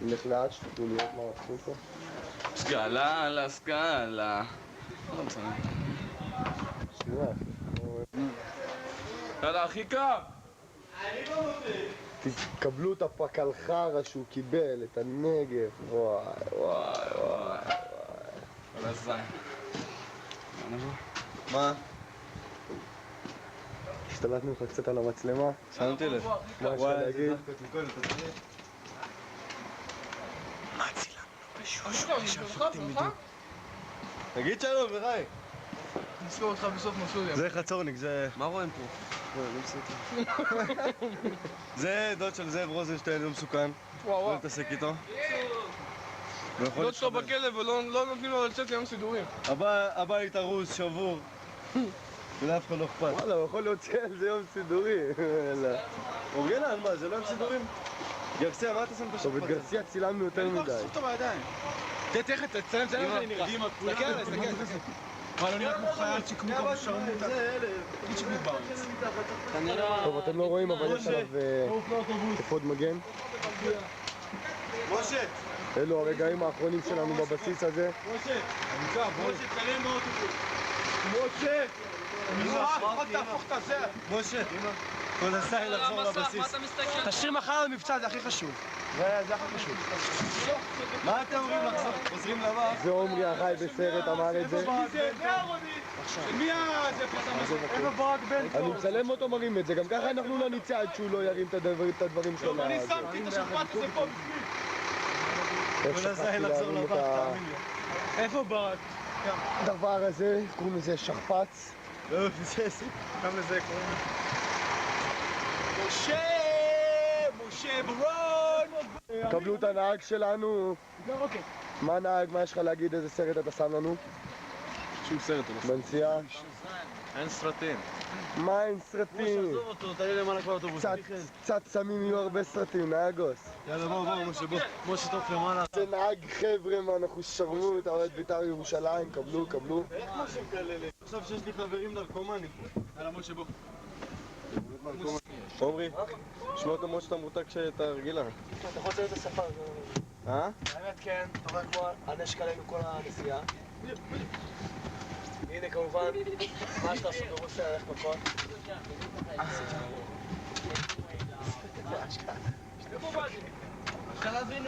נלך לאט, שתתנו לראות מה עושים פה. סקאלה על הסקאלה. לא משנה. שנייה. יאללה, הכי קר! תקבלו את הפקלחרה שהוא קיבל, את הנגב. וואי. על הזין. מה? השתלטנו לך קצת על המצלמה. שמתי לב. מה יש לך להגיד? תגיד שלום, ורעי. נסגור אותך בסוף מסלול. זה חצורניק, זה... מה רואים פה? זה דוד של זאב רוזנשטיין, לא מסוכן. לא להתעסק איתו. דוד שלו בכלב ולא נותנים לו לצאת ליום סידורים. הבית ארוס, שבור. ולאף אחד לא אכפת. וואלה, הוא יכול להוציא על זה יום סידורי. אורגנן, מה, זה לא יום סידורים? גרסיה, מה אתה שם את השפט? טוב, את גרסיה צילמנו יותר מדי. סוף אותו בידיים. תצלם איך זה נראה. תסתכל עליי. מה, לא נראה כמו חייל שיקמו אותו בשרמוטה? תגיד שקמות בארץ. טוב, אתם לא רואים, אבל יש עליו אפוד מגן. משה! אלו הרגעים האחרונים שלנו בבסיס הזה. משה, תקלם באוטובוס. משה! לפחות תהפוך את הזה. משה, כל הסייל לחזור לבסיס. תשאיר מחר למבצע, זה הכי חשוב. זה הכי חשוב. מה אתם אומרים לחזור? חוזרים לבא? זה עומרי החי בסרט אמר את זה. מי זה פרסם הזה? איפה ברק בן טוב? אני מצלם אותו מרים את זה, גם ככה אנחנו לא נצא עד שהוא לא ירים את הדברים שלו. אני שמתי את השכפת הזה פה בפנים. כל הסייל לחזור לבא, תאמין לי. איפה ברק? הדבר הזה, קוראים לזה שכפ"ץ. לא, זה גם לזה קוראים. משה ברון! קבלו את הנהג שלנו. מה נהג? מה יש לך להגיד? איזה סרט אתה שם לנו? שום סרט הוא לא בנסיעה? אין סרטים. מה אין סרטים? תעלה למעלה כבר אוטובוס. קצת סמים יהיו הרבה סרטים, נהגוס. יאללה בוא, משה בוא. משה טוב למעלה. זה נהג חבר'ה, מה אנחנו שרמו את האוהד בית"ר ירושלים, קבלו. עכשיו שיש לי חברים נרקומנים. יאללה משה בוא. עומרי, שמע אותו מאוד שאתה מותק כשאתה רגילה. אתה יכול לציין את השפה. האמת כן, אתה רואה כמו הנשק עלינו כל הנסיעה. הנה כמובן, מה שאתה עושה ברוסיה, הלך מכות.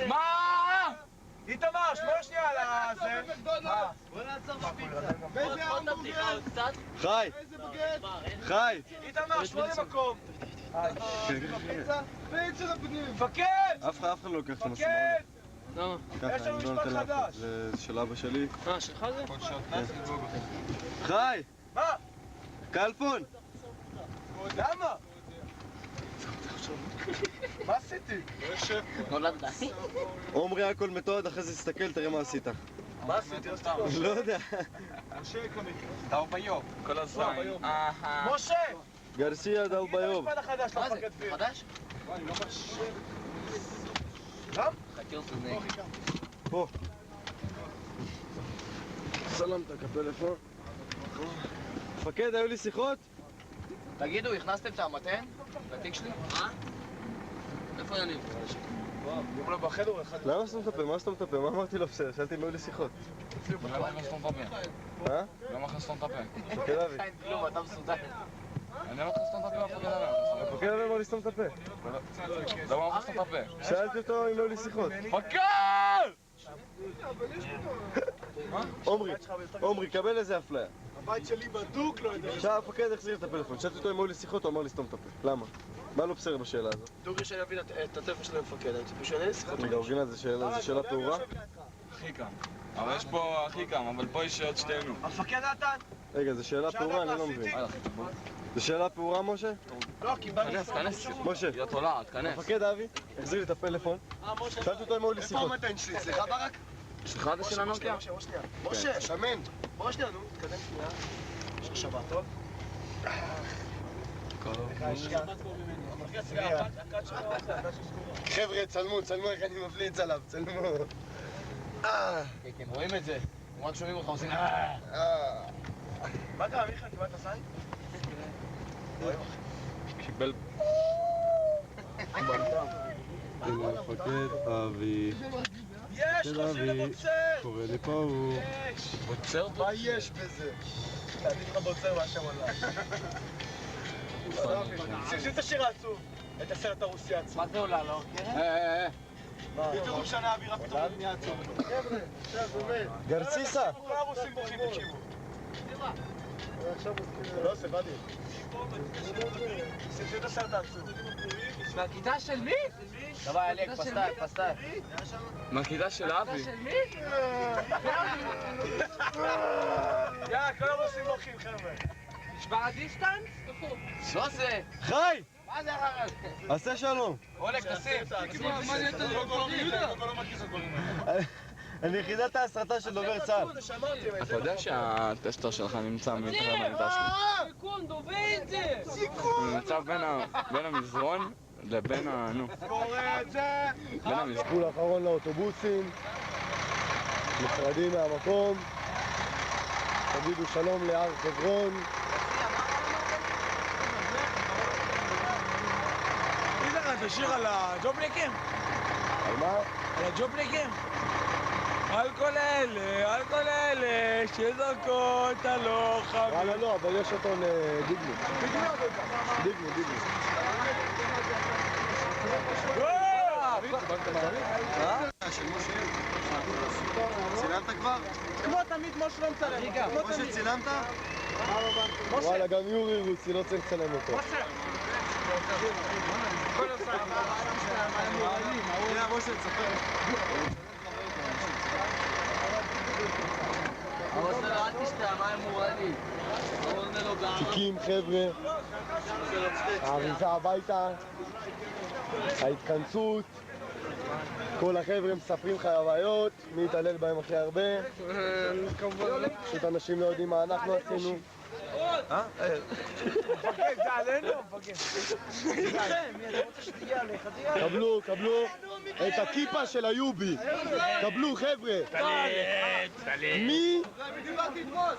מה? איתמר, שמור שנייה על הזה. בוא נעצור בפיצה. חי! איתמר, שמור למקום. מפקד! אף אחד לא לוקח את המסמר. למה? יש לנו משפט חדש. זה של אבא שלי. שלך זה? חי! מה? קלפון! למה? מה עשיתי? נולדת. עומרי הכל מתועד, אחרי זה תסתכל, תראה מה עשית. מה עשיתי? לא יודע. דאו ביוב. כל הזמן. משה! גרסיה דל ביוב. המשפט החדש מה זה? לפקד דביר. חדש? גם? חקירות סודני. פה. סלמת כפלאפון. מפקד, היו לי שיחות? תגידו, הכנסתם את המתן? לתיק שלי? מה? איפה יניב? יום לו בחדר אחד. למה שאתה מטפל? מה שאתה מטפל? מה אמרתי לו בסדר? שאלתי אם היו לי שיחות. למה הכנסת את הפה? אה? למה הכנסת את הפה? מפקד אבי. אין כלום, אתה מסודר. אני לא הכנסת את הפה, מפקד אבי. המפקד אמר לסתום את הפה. למה אמרת את הפה? שאלתי אותו אם היו לי שיחות. מפכ"ל! עומרי, קבל איזה אפליה. הבית שלי בדוק, לא יודע. שהמפקד החזיר את הפלאפון. שאלתי אותו אם היו לי שיחות, הוא אמר לסתום את הפה. למה? מה לא בסדר בשאלה הזאת? דוגרי שאני אביא את הטלפון של המפקד, אני ציפי שאני שיחות. רגע, אורגינל, זו שאלה פעורה? הכי קם. אבל יש פה הכי קם, אבל פה יש עוד שתינו. המפקד נתן? רגע, זו שאלה פעורה? אני לא מבין. זו שאלה פעורה, משה? לא, קיבלתי... כנס. משה, יא תולעת, כנס. המפקד אבי החזיר לי את הפלאפון. שאלתי אותו אם היו לי איפה שיחות. המתן שלי? סליחה ברק? סליחה, זה של הנוקיה? משה, שמן. בוא שנייה, נו, תתקדם שנייה. יש לך שבת טוב? חבר'ה, צלמו איך אני מבליץ עליו, צלמו. כן, רואים את זה. הם רק שומעים אותך עושים... מה קרה, מיכאל? קיבלת סל? קיבל... המפקד אבי. יש! חוזר לבוצר! קורא לי פה הוא. בוצר? מה יש בזה? תעדיף לך בוצר מהשם עליי. שים את השיר העצוב. את הסרט הרוסי העצוב. מה זה עולה לו? בדיוק שנה אווירה פתאום נהיה עצוב. חבר'ה, עכשיו באמת. גרציסה! כל הרוסים בוכים, תקשיבו. לא, סבדי. שים את הסרט העצוב. מהכיתה של מי? דבר, אלק, פסטאי. מהכיתה של אבי. יאללה, כל הרוסים בוכים, חבר'ה. נשבר הדיסטנס? לא זה. חי! מה זה הרעל? עשה שלום! אולק, תשים. מה נהיית אני יחידת ההסרטה של דובר צה"ל. אתה יודע שהטסטר שלך נמצא מתחת למיטה שלי? סיכון, דובר את זה! הוא נמצא בין המזרון לבין בין המזרון. טיפול האחרון לאוטובוסים, נפרדים מהמקום, תגידו שלום להר חברון. תשאיר על הג'ובניקים? על מה? על הג'ובניקים? על כל אלה שזרקות הלוחמים. וואלה לא, אבל יש אותו לדיגלי. דיגלי. צילמת כבר? כמו תמיד, משה לא מצלם. משה, צילמת? וואלה, גם יורי רוסי, לא צריך לצלם אותו. משה, תספר. אבל אל תשתה, מה הם מורלים? תיקים, חבר'ה, האריזה הביתה, ההתכנסות, כל החבר'ה מספרים חוויות, מי יתעלל בהם הכי הרבה. פשוט אנשים לא יודעים מה אנחנו עשינו. מפקד, זה עלינו, מפקד. קבלו את הכיפה של היובי. קבלו, חבר'ה. מי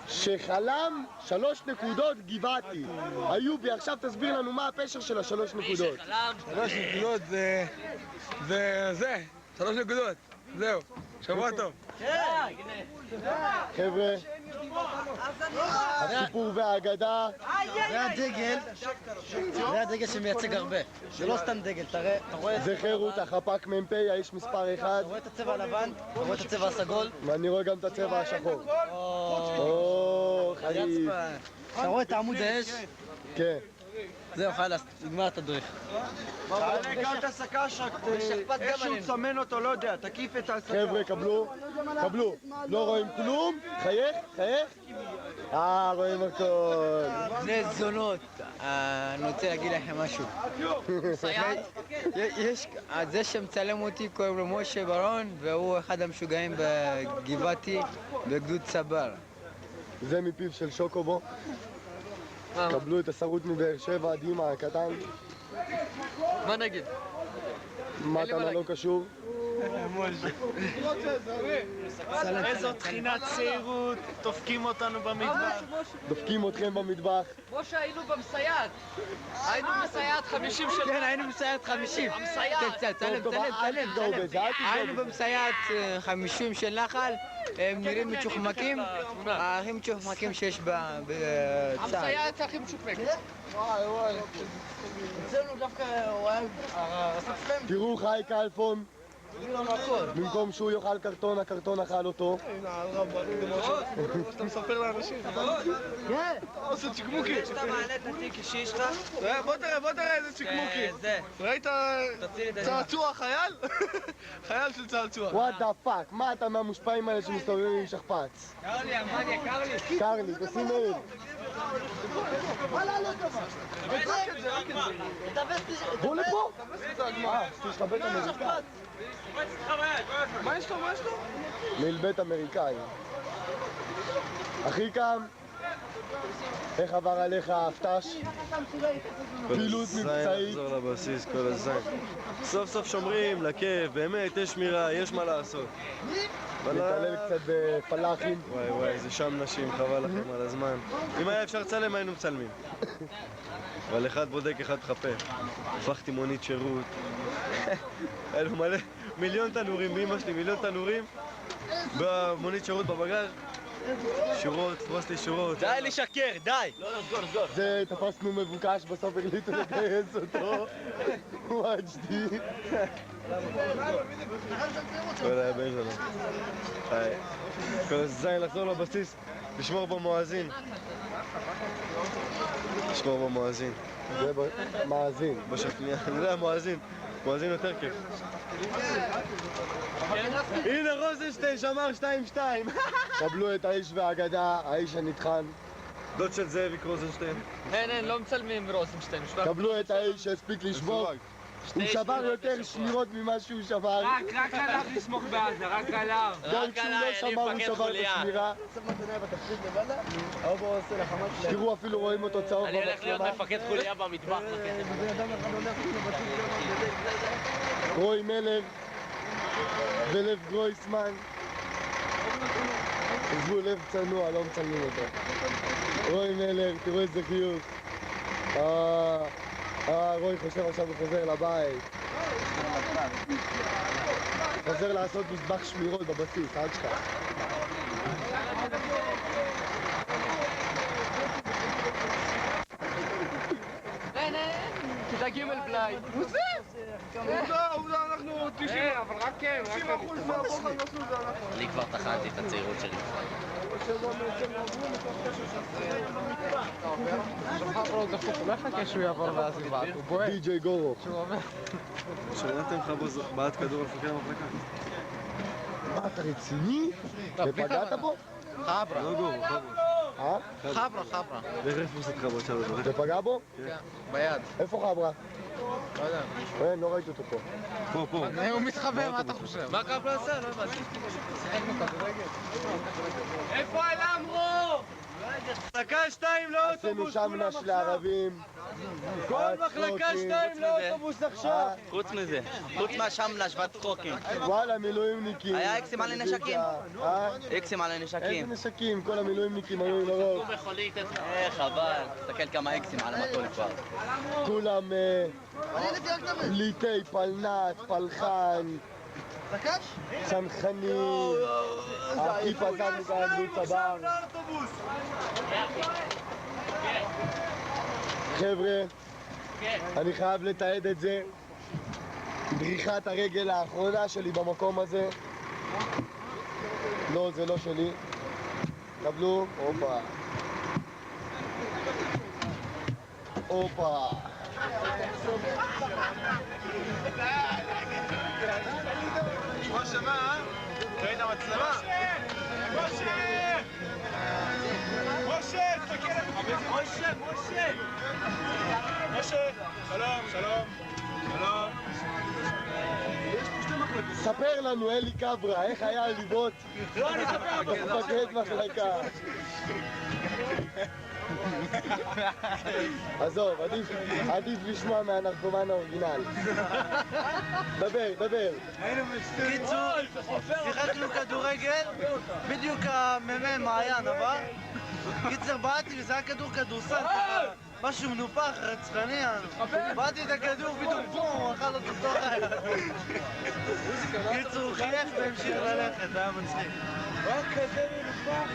שחלם 3 נקודות גבעתי. היובי, עכשיו תסביר לנו מה הפשר של ה3 נקודות. 3 נקודות זה. 3 נקודות. זהו. שבוע טוב. חבר'ה, הסיפור והאגדה. זה הדגל שמייצג הרבה. זה לא סתם דגל, אתה רואה את זה חירות, החפ"ק מ"פ, האיש מספר 1. אתה רואה את הצבע הלבן, אתה רואה את הצבע הסגול. ואני רואה גם את הצבע השחור. או, חליף. אתה רואה את עמוד האש? כן. זהו, חלאס, נגמר את הדריך. תעלה גם את הסק"ש, רק איכשהו תסמן אותו, לא יודע, תקיף את הסק"ש. חבר'ה, קבלו. לא רואים כלום. חייך. רואים הכל. בני זונות, אני רוצה להגיד לכם משהו. יש, זה שמצלם אותי קוראים לו משה ברון, והוא אחד המשוגעים בגבעתי בגדוד צבר. זה מפיו של שוקובו. קבלו את השרות מבאר שבע, דימה הקטן. מה נגיד? מתנה לא קשור. איזו תחינת צעירות, דופקים אותנו במטבח. דופקים אתכם במטבח. משה, היינו במסייעת. היינו במסייעת 50 של... כן, היינו במסייעת 50. המסייעת. צלם. היינו במסייעת 50 של נחל. הם נראים מצ'וחמקים, הכי מצ'וחמקים שיש בצה"ל. המסייעת הכי משופקת. וואי. אצלנו דווקא הוא היה... הספסם... תראו חי קלפון, במקום שהוא יאכל קרטון, הקרטון אכל אותו. אתה מספר לאנשים. כן. עושה צ'יקמוקי. כשאתה מעלה את התיק אישי שלך... בוא תראה איזה צ'יקמוקי. ראית צעצוע חייל? חייל של צעצוע. וואט דה פאק, מה אתה מהמושפעים האלה שמסתובבים עם שכפ"ץ? קרלי, אמניה, קרלי. קרלי, תשים לב. בוא לפה! יש לך בית אמריקאי. מה יש לו? מלבית אמריקאי. אחי קם, איך עבר עליך האפתש? פעילות מבצעית. לחזור לבסיס כל הזין. סוף סוף שומרים, לכיף, באמת, יש שמירה, יש מה לעשות. מתעלל קצת בפלאחים. וואי, זה שם נשים, חבל לכם על הזמן. אם היה אפשר לצלם, היינו מצלמים. אבל אחד בודק, אחד מחפה. הפכתי מונית שירות. היה לו מלא, מיליון תנורים, באמא שלי, מיליון תנורים. במונית שירות בבגז. שורות, תפוס לי שורות. די לשקר, די! לא, סגור. זה תפסנו מבוקש, בסוף החליטו לגייס אותו. וואג'די. כל הבן שלנו. כל הזין לחזור לבסיס, לשמור במואזין. לשמור במואזין. זה מאזין. בשפניה, אני יודע, מואזין. מואזין יותר כיף. הנה רוזנשטיין שמר 2-2. קבלו את האיש והאגדה, האיש הנטחן. דוד של זאביק רוזנשטיין. אין, לא מצלמים רוזנשטיין. קבלו את האיש שהספיק לשבור. הוא שבר יותר שמירות ממה שהוא שבר. רק עליו לסמוך בעזה, רק עליו. גם כשהוא לא שמר הוא שבר את השמירה. תראו, אפילו רואים אותו צהוב אני הולך להיות מפקד חוליה במטבח. רוי מלר ולב גרויסמן. עזבו, לב צנוע, לא מצלמים אותו. רוי מלר, תראו איזה חיוך. רוי חושב עכשיו הוא חוזר לבית. חוזר לעשות מזבח שמירות בבסיס, עד שלך. כיתה ג' בלאי. עובדה, אנחנו 90%. אבל רק כן, 90% מהבוחן עשו זה אנחנו. אני כבר טחנתי את הצעירות שלי. לא חכה שהוא יעבור ואז לבד, הוא בועט. די.ג'יי גורו. שנתתם לך בעט כדור על מפקד המחלקה. מה, אתה רציני? ופגעת בו? חברה. לא גורו, חברה. איך רפוס את חברות שלו? ופגע בו? כן, ביד. איפה חברה? לא יודע. אין, לא ראיתי אותו פה. פה. הוא מתחבא, מה אתה חושב? מה קפלה עשה? לא הבנתי. איפה אלמרו? מחלקה 2 לאוטובוס! עשינו שמנש לערבים. כל מחלקה 2 לאוטובוס עכשיו! חוץ מזה, חוץ מהשמלש והצחוקים. וואלה, מילואימניקים. היה אקסים על הנשקים? אקסים על הנשקים. איזה נשקים? כל המילואימניקים היו עם הרוב. חבל, תסתכל כמה אקסים על המטול כבר. כולם ליטי פלנט, פלחן, צנחנים, הכי פזרנו כאן גדוד צבר. חבר'ה, אני חייב לתעד את זה. דריכת הרגל האחרונה שלי במקום הזה. לא, זה לא שלי. קבלו, הופה. משה, מה? ראית המצלמה? משה, תסתכל על משה, שלום. ספר לנו, אלי קברה, איך היה ליבות מפקד מחלקה. עזוב, עדיף לשמוע מהנרקומן האורגינל. דבר. קיצור, שיחקנו כדורגל, בדיוק המ"מ מעיין עבר. קיצר, באתי וזה היה כדורסל, משהו מנופח, רצחני. באתי את הכדור, בדיוק בום, הוא אכל אותו תוך היד. קיצור, הוא חייך והמשיך ללכת, היה מצחיק. רק כזה מנופח.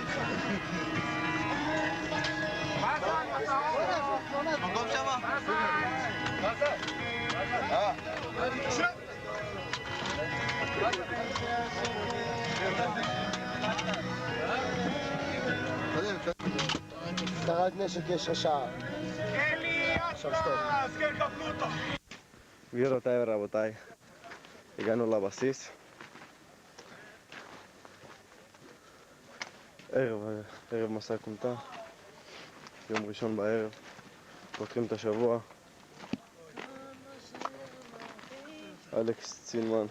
מקום שמה? שרת נשק יש השעה. עכשיו אז כן, קבלו אותו. גבירותיי ורבותיי, הגענו לבסיס. ערב מסע כומתה, יום ראשון בערב, פותחים את השבוע. אלכס צינמן.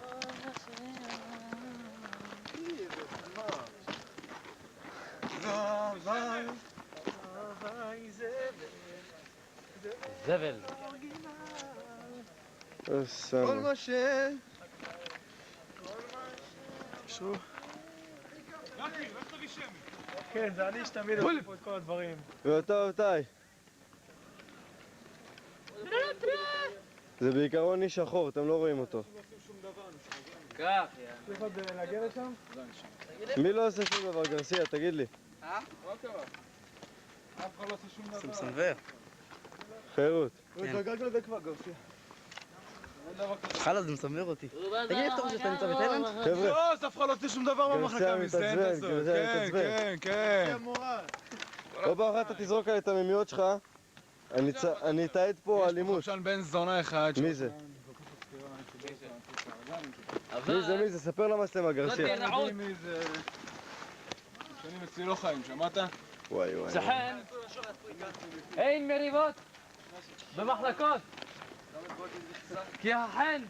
זבל. כל מה ש... שו. כן, זה אני שתמיד עושה פה את כל הדברים. גבירותיי. זה בעיקרון איש שחור, אתם לא רואים אותו. כך, צריך עוד להגיע לשם? מי לא עושה שום דבר, גרסיה? תגיד לי. מה קרה? אף אחד לא עושה שום דבר. זה מסנוור. חירות. התרגלנו לזה כבר, גרסיה. חלאס, זה מסנוור אותי. תגיד לי, אתה חושב שאתה נמצא בתלם? חבר'ה. לא, אף אחד לא עושה שום דבר במחלקה מזדיין את הזאת. כן, כן. לא באחת אתה תזרוק עלי את המימיות שלך. אני אתעד פה אלימות. יש פה חופשן בן זונה אחד. מי זה? מי זה? ספר למצלמה, גרסיה. מי זה? שנים אצלי לא חיים, שמעת? וואי וואי. סחן! אין מריבות במחלקות! כי החן!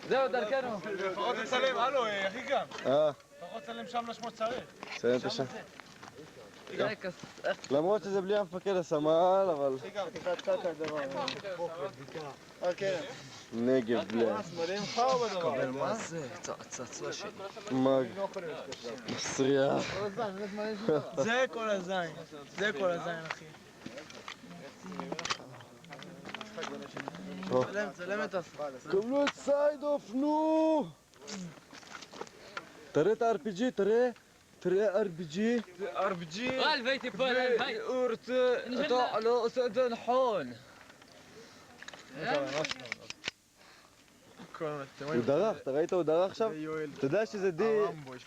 זהו דרכנו! לפחות תצלם, הלו, אחי גם. לפחות תצלם שם לשמו שצריך. תצלם את השם. למרות שזה בלי המפקד הסמל, אבל... נגב בלי... קבל מה זה? צעצוע שלי. מג. מסריח. זה כל הזין. זה כל הזין, אחי. צלם את הספרד. קבלו את סיידוף, נו! תראה את ה-RPG, תראה. ترى ار بي جي غال بيتي فول هاي قرت طالو سدن حون הוא דרך, אתה ראית? הוא דרך עכשיו? אתה יודע שזה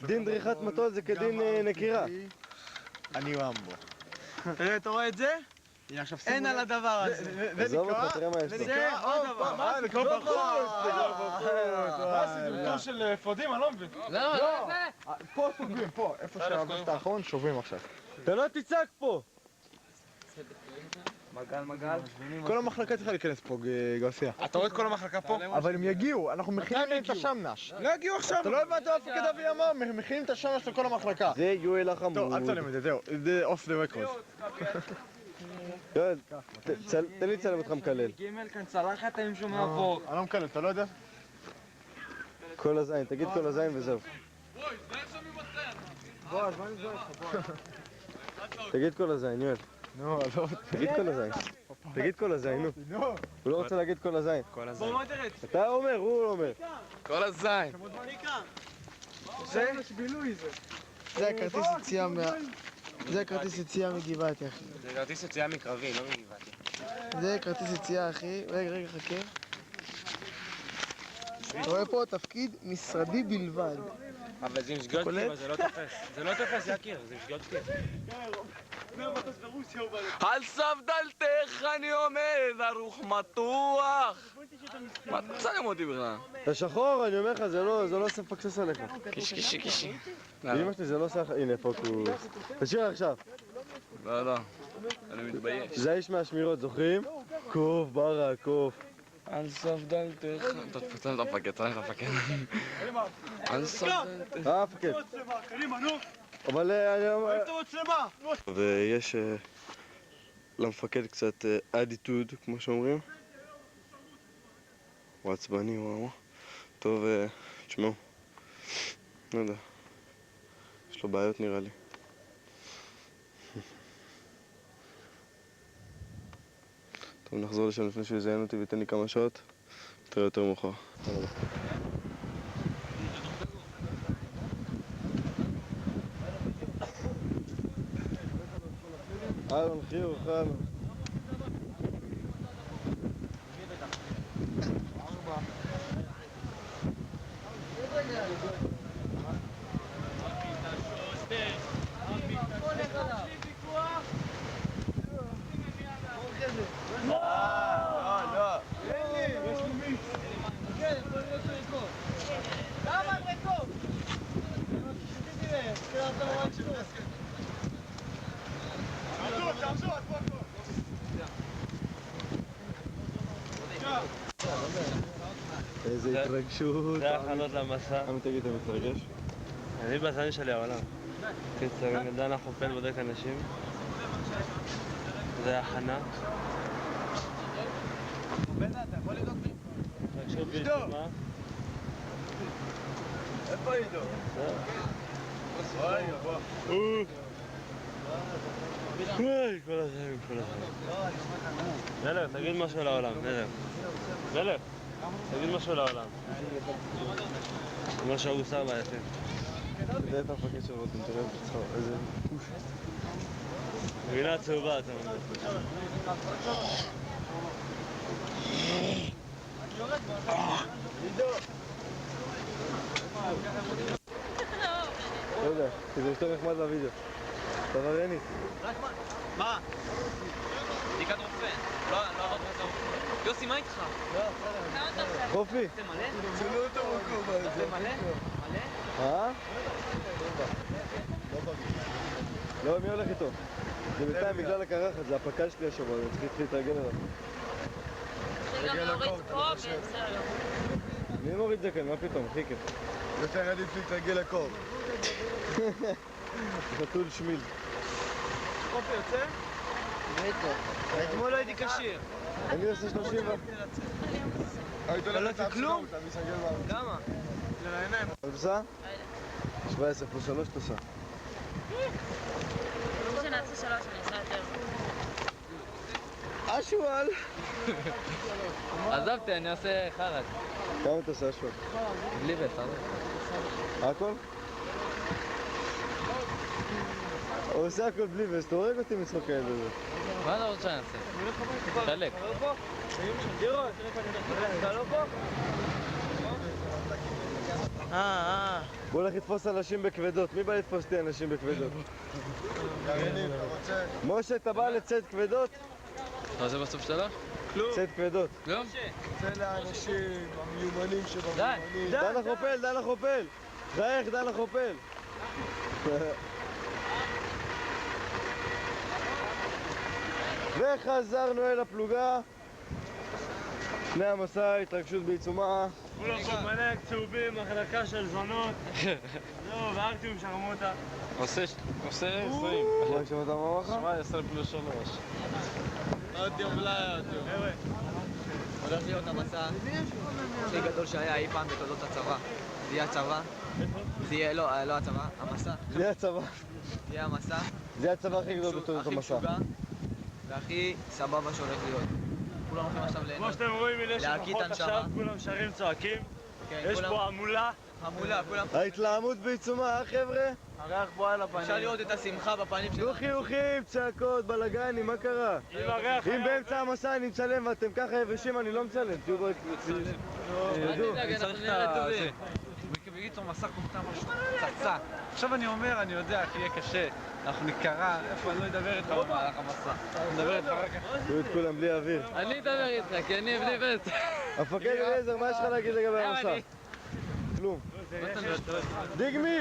דין דריכת מטול זה כדין נקירה. אני רמבו. אתה רואה את זה? אין על הדבר הזה. עזוב אותך, תראה מה יש לו. זה עוד דבר. זה כבר בחוץ. מה עשיתם? טור של אפודים? אני לא מבין. לא, פה סוגרים, פה. איפה שהאבסט האחרון שוברים עכשיו. אתה לא תצעק פה! מגל. כל המחלקה צריכה להיכנס פה, גרסיה. אתה רואה את כל המחלקה פה? אבל הם יגיעו, אנחנו מכינים את השמנש. לא יגיעו עכשיו. אתה לא הבנת מפקד אבי אמר, מכינים את השמנש של כל המחלקה. זה יואל החמוד. טוב, אל תצלם את זה, זהו. זה אוף דה רקורד. יואל, תן לי לצלם אותך מקלל. גימל כאן צלחת עם שום מהפוק. אני לא מקלל, אתה לא יודע? כל הזין, תגיד כל הזין וזהו. תגיד כל הזין, יואל. נו, עזוב. תגיד כל הזין. תגיד כל הזין, נו. הוא לא רוצה להגיד כל הזין. כל הזין. אתה אומר, הוא לא אומר. כל הזין. זה הכרטיס יציאה זה כרטיס יציאה מגבעתי, אחי. זה כרטיס יציאה מקרבי, לא מגבעתי. זה כרטיס יציאה, אחי. רגע, חכה. אתה רואה פה תפקיד משרדי בלבד. אבל זה עם שגיאות כתיב, זה לא תופס. זה לא תופס, יקיר, זה עם שגיאות כתיב. על סף דלתך אני עומד, ערוך מתוח. מה אתה מצלם אותי בכלל? אתה שחור, אני אומר לך, זה לא עושה מפקסס עליך. קישי. אמא שלי זה לא עושה... הנה, פוקוס. תשאיר עכשיו. לא, אני מתבייש. זה האיש מהשמירות, זוכרים? קוף, ברא, קוף. על סף דלתך... אתה תפצל את המפקד, צריך לפקד. על סף דלתך... המפקד. אבל אני אומר... ויש למפקד קצת אדיטוד, כמו שאומרים. הוא עצבני, וואו. טוב, תשמעו. לא יודע. יש לו בעיות נראה לי. טוב, נחזור לשם לפני שהוא יזיין אותי ויתן לי כמה שעות. תראה יותר מאוחר. אהלן חיוך, אהלן. איזה התרגשות. זה הכנות למסע. עמי, תגיד, אתה מתרגש? אני בזמן שלי העולם. קיצר, דן החופל בודק אנשים. זה הכנה. עידו! איפה עידו? אוי, כל הזמן, כל הזמן. מלך, תגיד משהו לעולם, מלך. מלך, תגיד משהו לעולם. מה שהוא שר ביפה. תראה את המפקד של רותם, תראה את הצחור, איזה פוש. גבינה צהובה, אתה אומר. לא יודע, כי זה יותר נחמד לוידאו. אתה עבריינית. מה? בדיקת רופא. לא עברת את יוסי, מה איתך? חופי. זה מלא? זה לא אותו מקום. זה מלא? מלא? לא, מי הולך איתו? זה בינתיים בגלל הקרחת, זה הפקד שלי השבוע, אני צריך להתרגל אליו. זה גם להוריד פה ובסדר. מי מוריד זה כאן? מה פתאום? הכי כיף. יותר עדיף להתרגל לקור. חתול שמיל. חופי יוצא? אתמול לא הייתי כשיר. אני עושה 30 אתה לא עושה כלום? למה? זה לעיניים. את עושה? 17 פלוס 3 תעשה. לא שנעשה 3, אני אעשה יותר. אשואל! עזבתי, אני עושה חרק. כמה תעשה אשואל? בלי בית, הכל? הוא עושה הכל בלי וסט, הוא הורג אותי מצחוק כאלה בזה. מה אתה רוצה שאני אעשה? תחלק. בוא הולך לתפוס אנשים בכבדות, מי בא לתפוס אותי אנשים בכבדות? משה, אתה בא לצאת כבדות? אתה עושה בסוף שלך? צאת כבדות. כלום? זה לאנשים המיומנים שבמיומנים. דן החופל, דן החופל! חייך, דן החופל! וחזרנו אל הפלוגה. לפני המסע, התרגשות בעיצומה. כולם פה מלא צהובים, מחלקה של זונות. זהו, והרגתי עם שרמוטה. עושה 20. מה שמעת מה אמרך? שמע, 10 פלוס 3. עוד יום לילה, הולך להיות המסע הכי גדול שהיה אי פעם בתולדות הצבא. זה יהיה הצבא. זה יהיה, לא הצבא, המסע. זה יהיה הצבא. זה יהיה המסע. זה יהיה הצבא הכי גדול בתולדות המסע. הכי משוגע והכי סבבה שהולך להיות. כולם הולכים עכשיו ליהנות. כמו שאתם רואים, הנה יש כוחות עכשיו, כולם שרים, צועקים. יש פה המולה. המולה, כולם... ההתלהמות בעיצומה, חבר'ה? הריח בוער על הפנים. אפשר לראות את השמחה בפנים שלנו. תנו חיוכים, צעקות, בלאגנים, מה קרה? אם באמצע המסע אני מצלם ואתם ככה יבשים, אני לא מצלם. תהיו רק... תדעו. צריך את זה. בקיצור, מסע קומטה משהו פצצה. עכשיו אני אומר, אני יודע, כי יהיה קשה. אנחנו נקרא, איפה אני לא אדבר איתך במהלך המסע. אני אדבר איתך רק... תהיו את כולם בלי אוויר. אני אדבר איתך, כי אני בלי בית. המפקד אליעזר, מה יש לך להגיד לגבי המסע? כלום. דיגמי!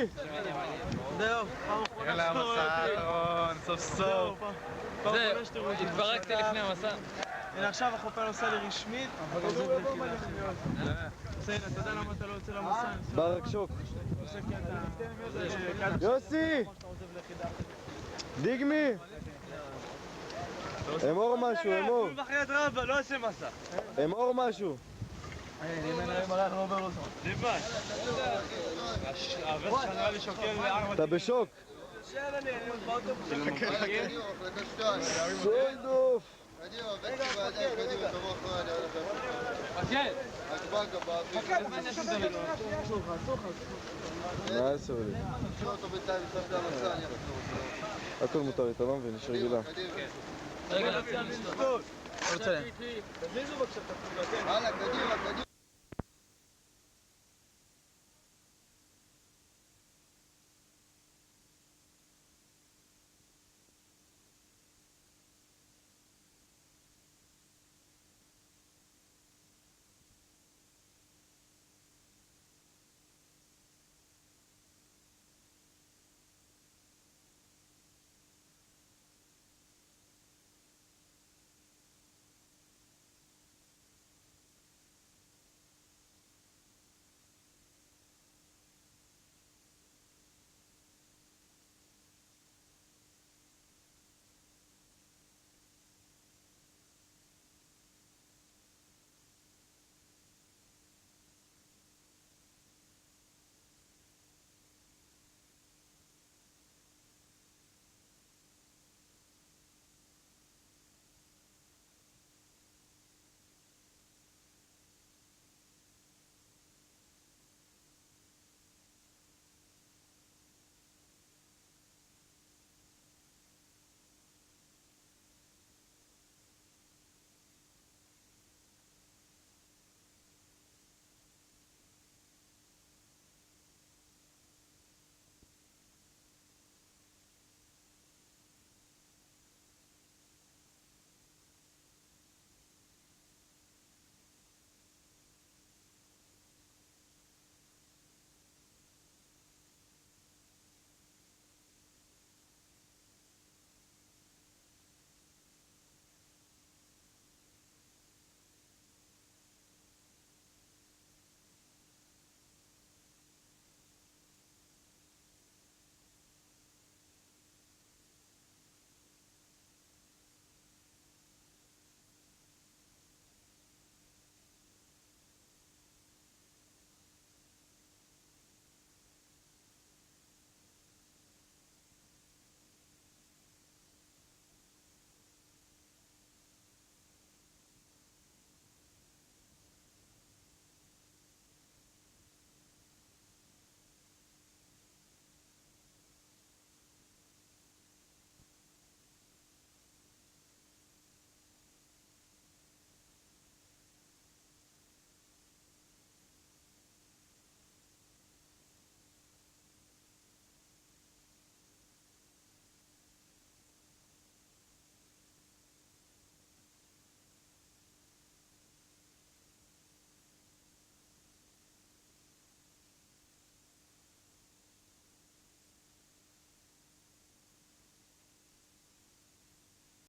זהו. יאללה, המסע האחרון, סוף סוף. זהו, התפרקתי לפני המסע. הנה עכשיו החופל עושה לי רשמית, אבל עוזב לכי לאחיות. בסדר, אתה יודע למה אתה לא יוצא למסע? ברק שוק. עושה קטע... יוסי! דיגמי! אמור משהו, אמור. בחייאת רבא, לא עושה מסע. אמור משהו. אם אין היום הלך לא עובר לו זמן. ליבן. הווסט שלך נראה לי שוקל ל4... אתה בשוק. סולדוף! קדימה, בטח בידיים, קדימה, תבוא אחרי, אני הולך להפעיל. מה עשו לי? תשאיר אותו בינתיים, נצטרך את המסע, אני אחזור. הכל מותר לי, אתה לא מבין, יש רגילה. רגע, תזיזו בבקשה את הפלוגה, כן. הלאה, קדימה, קדימה.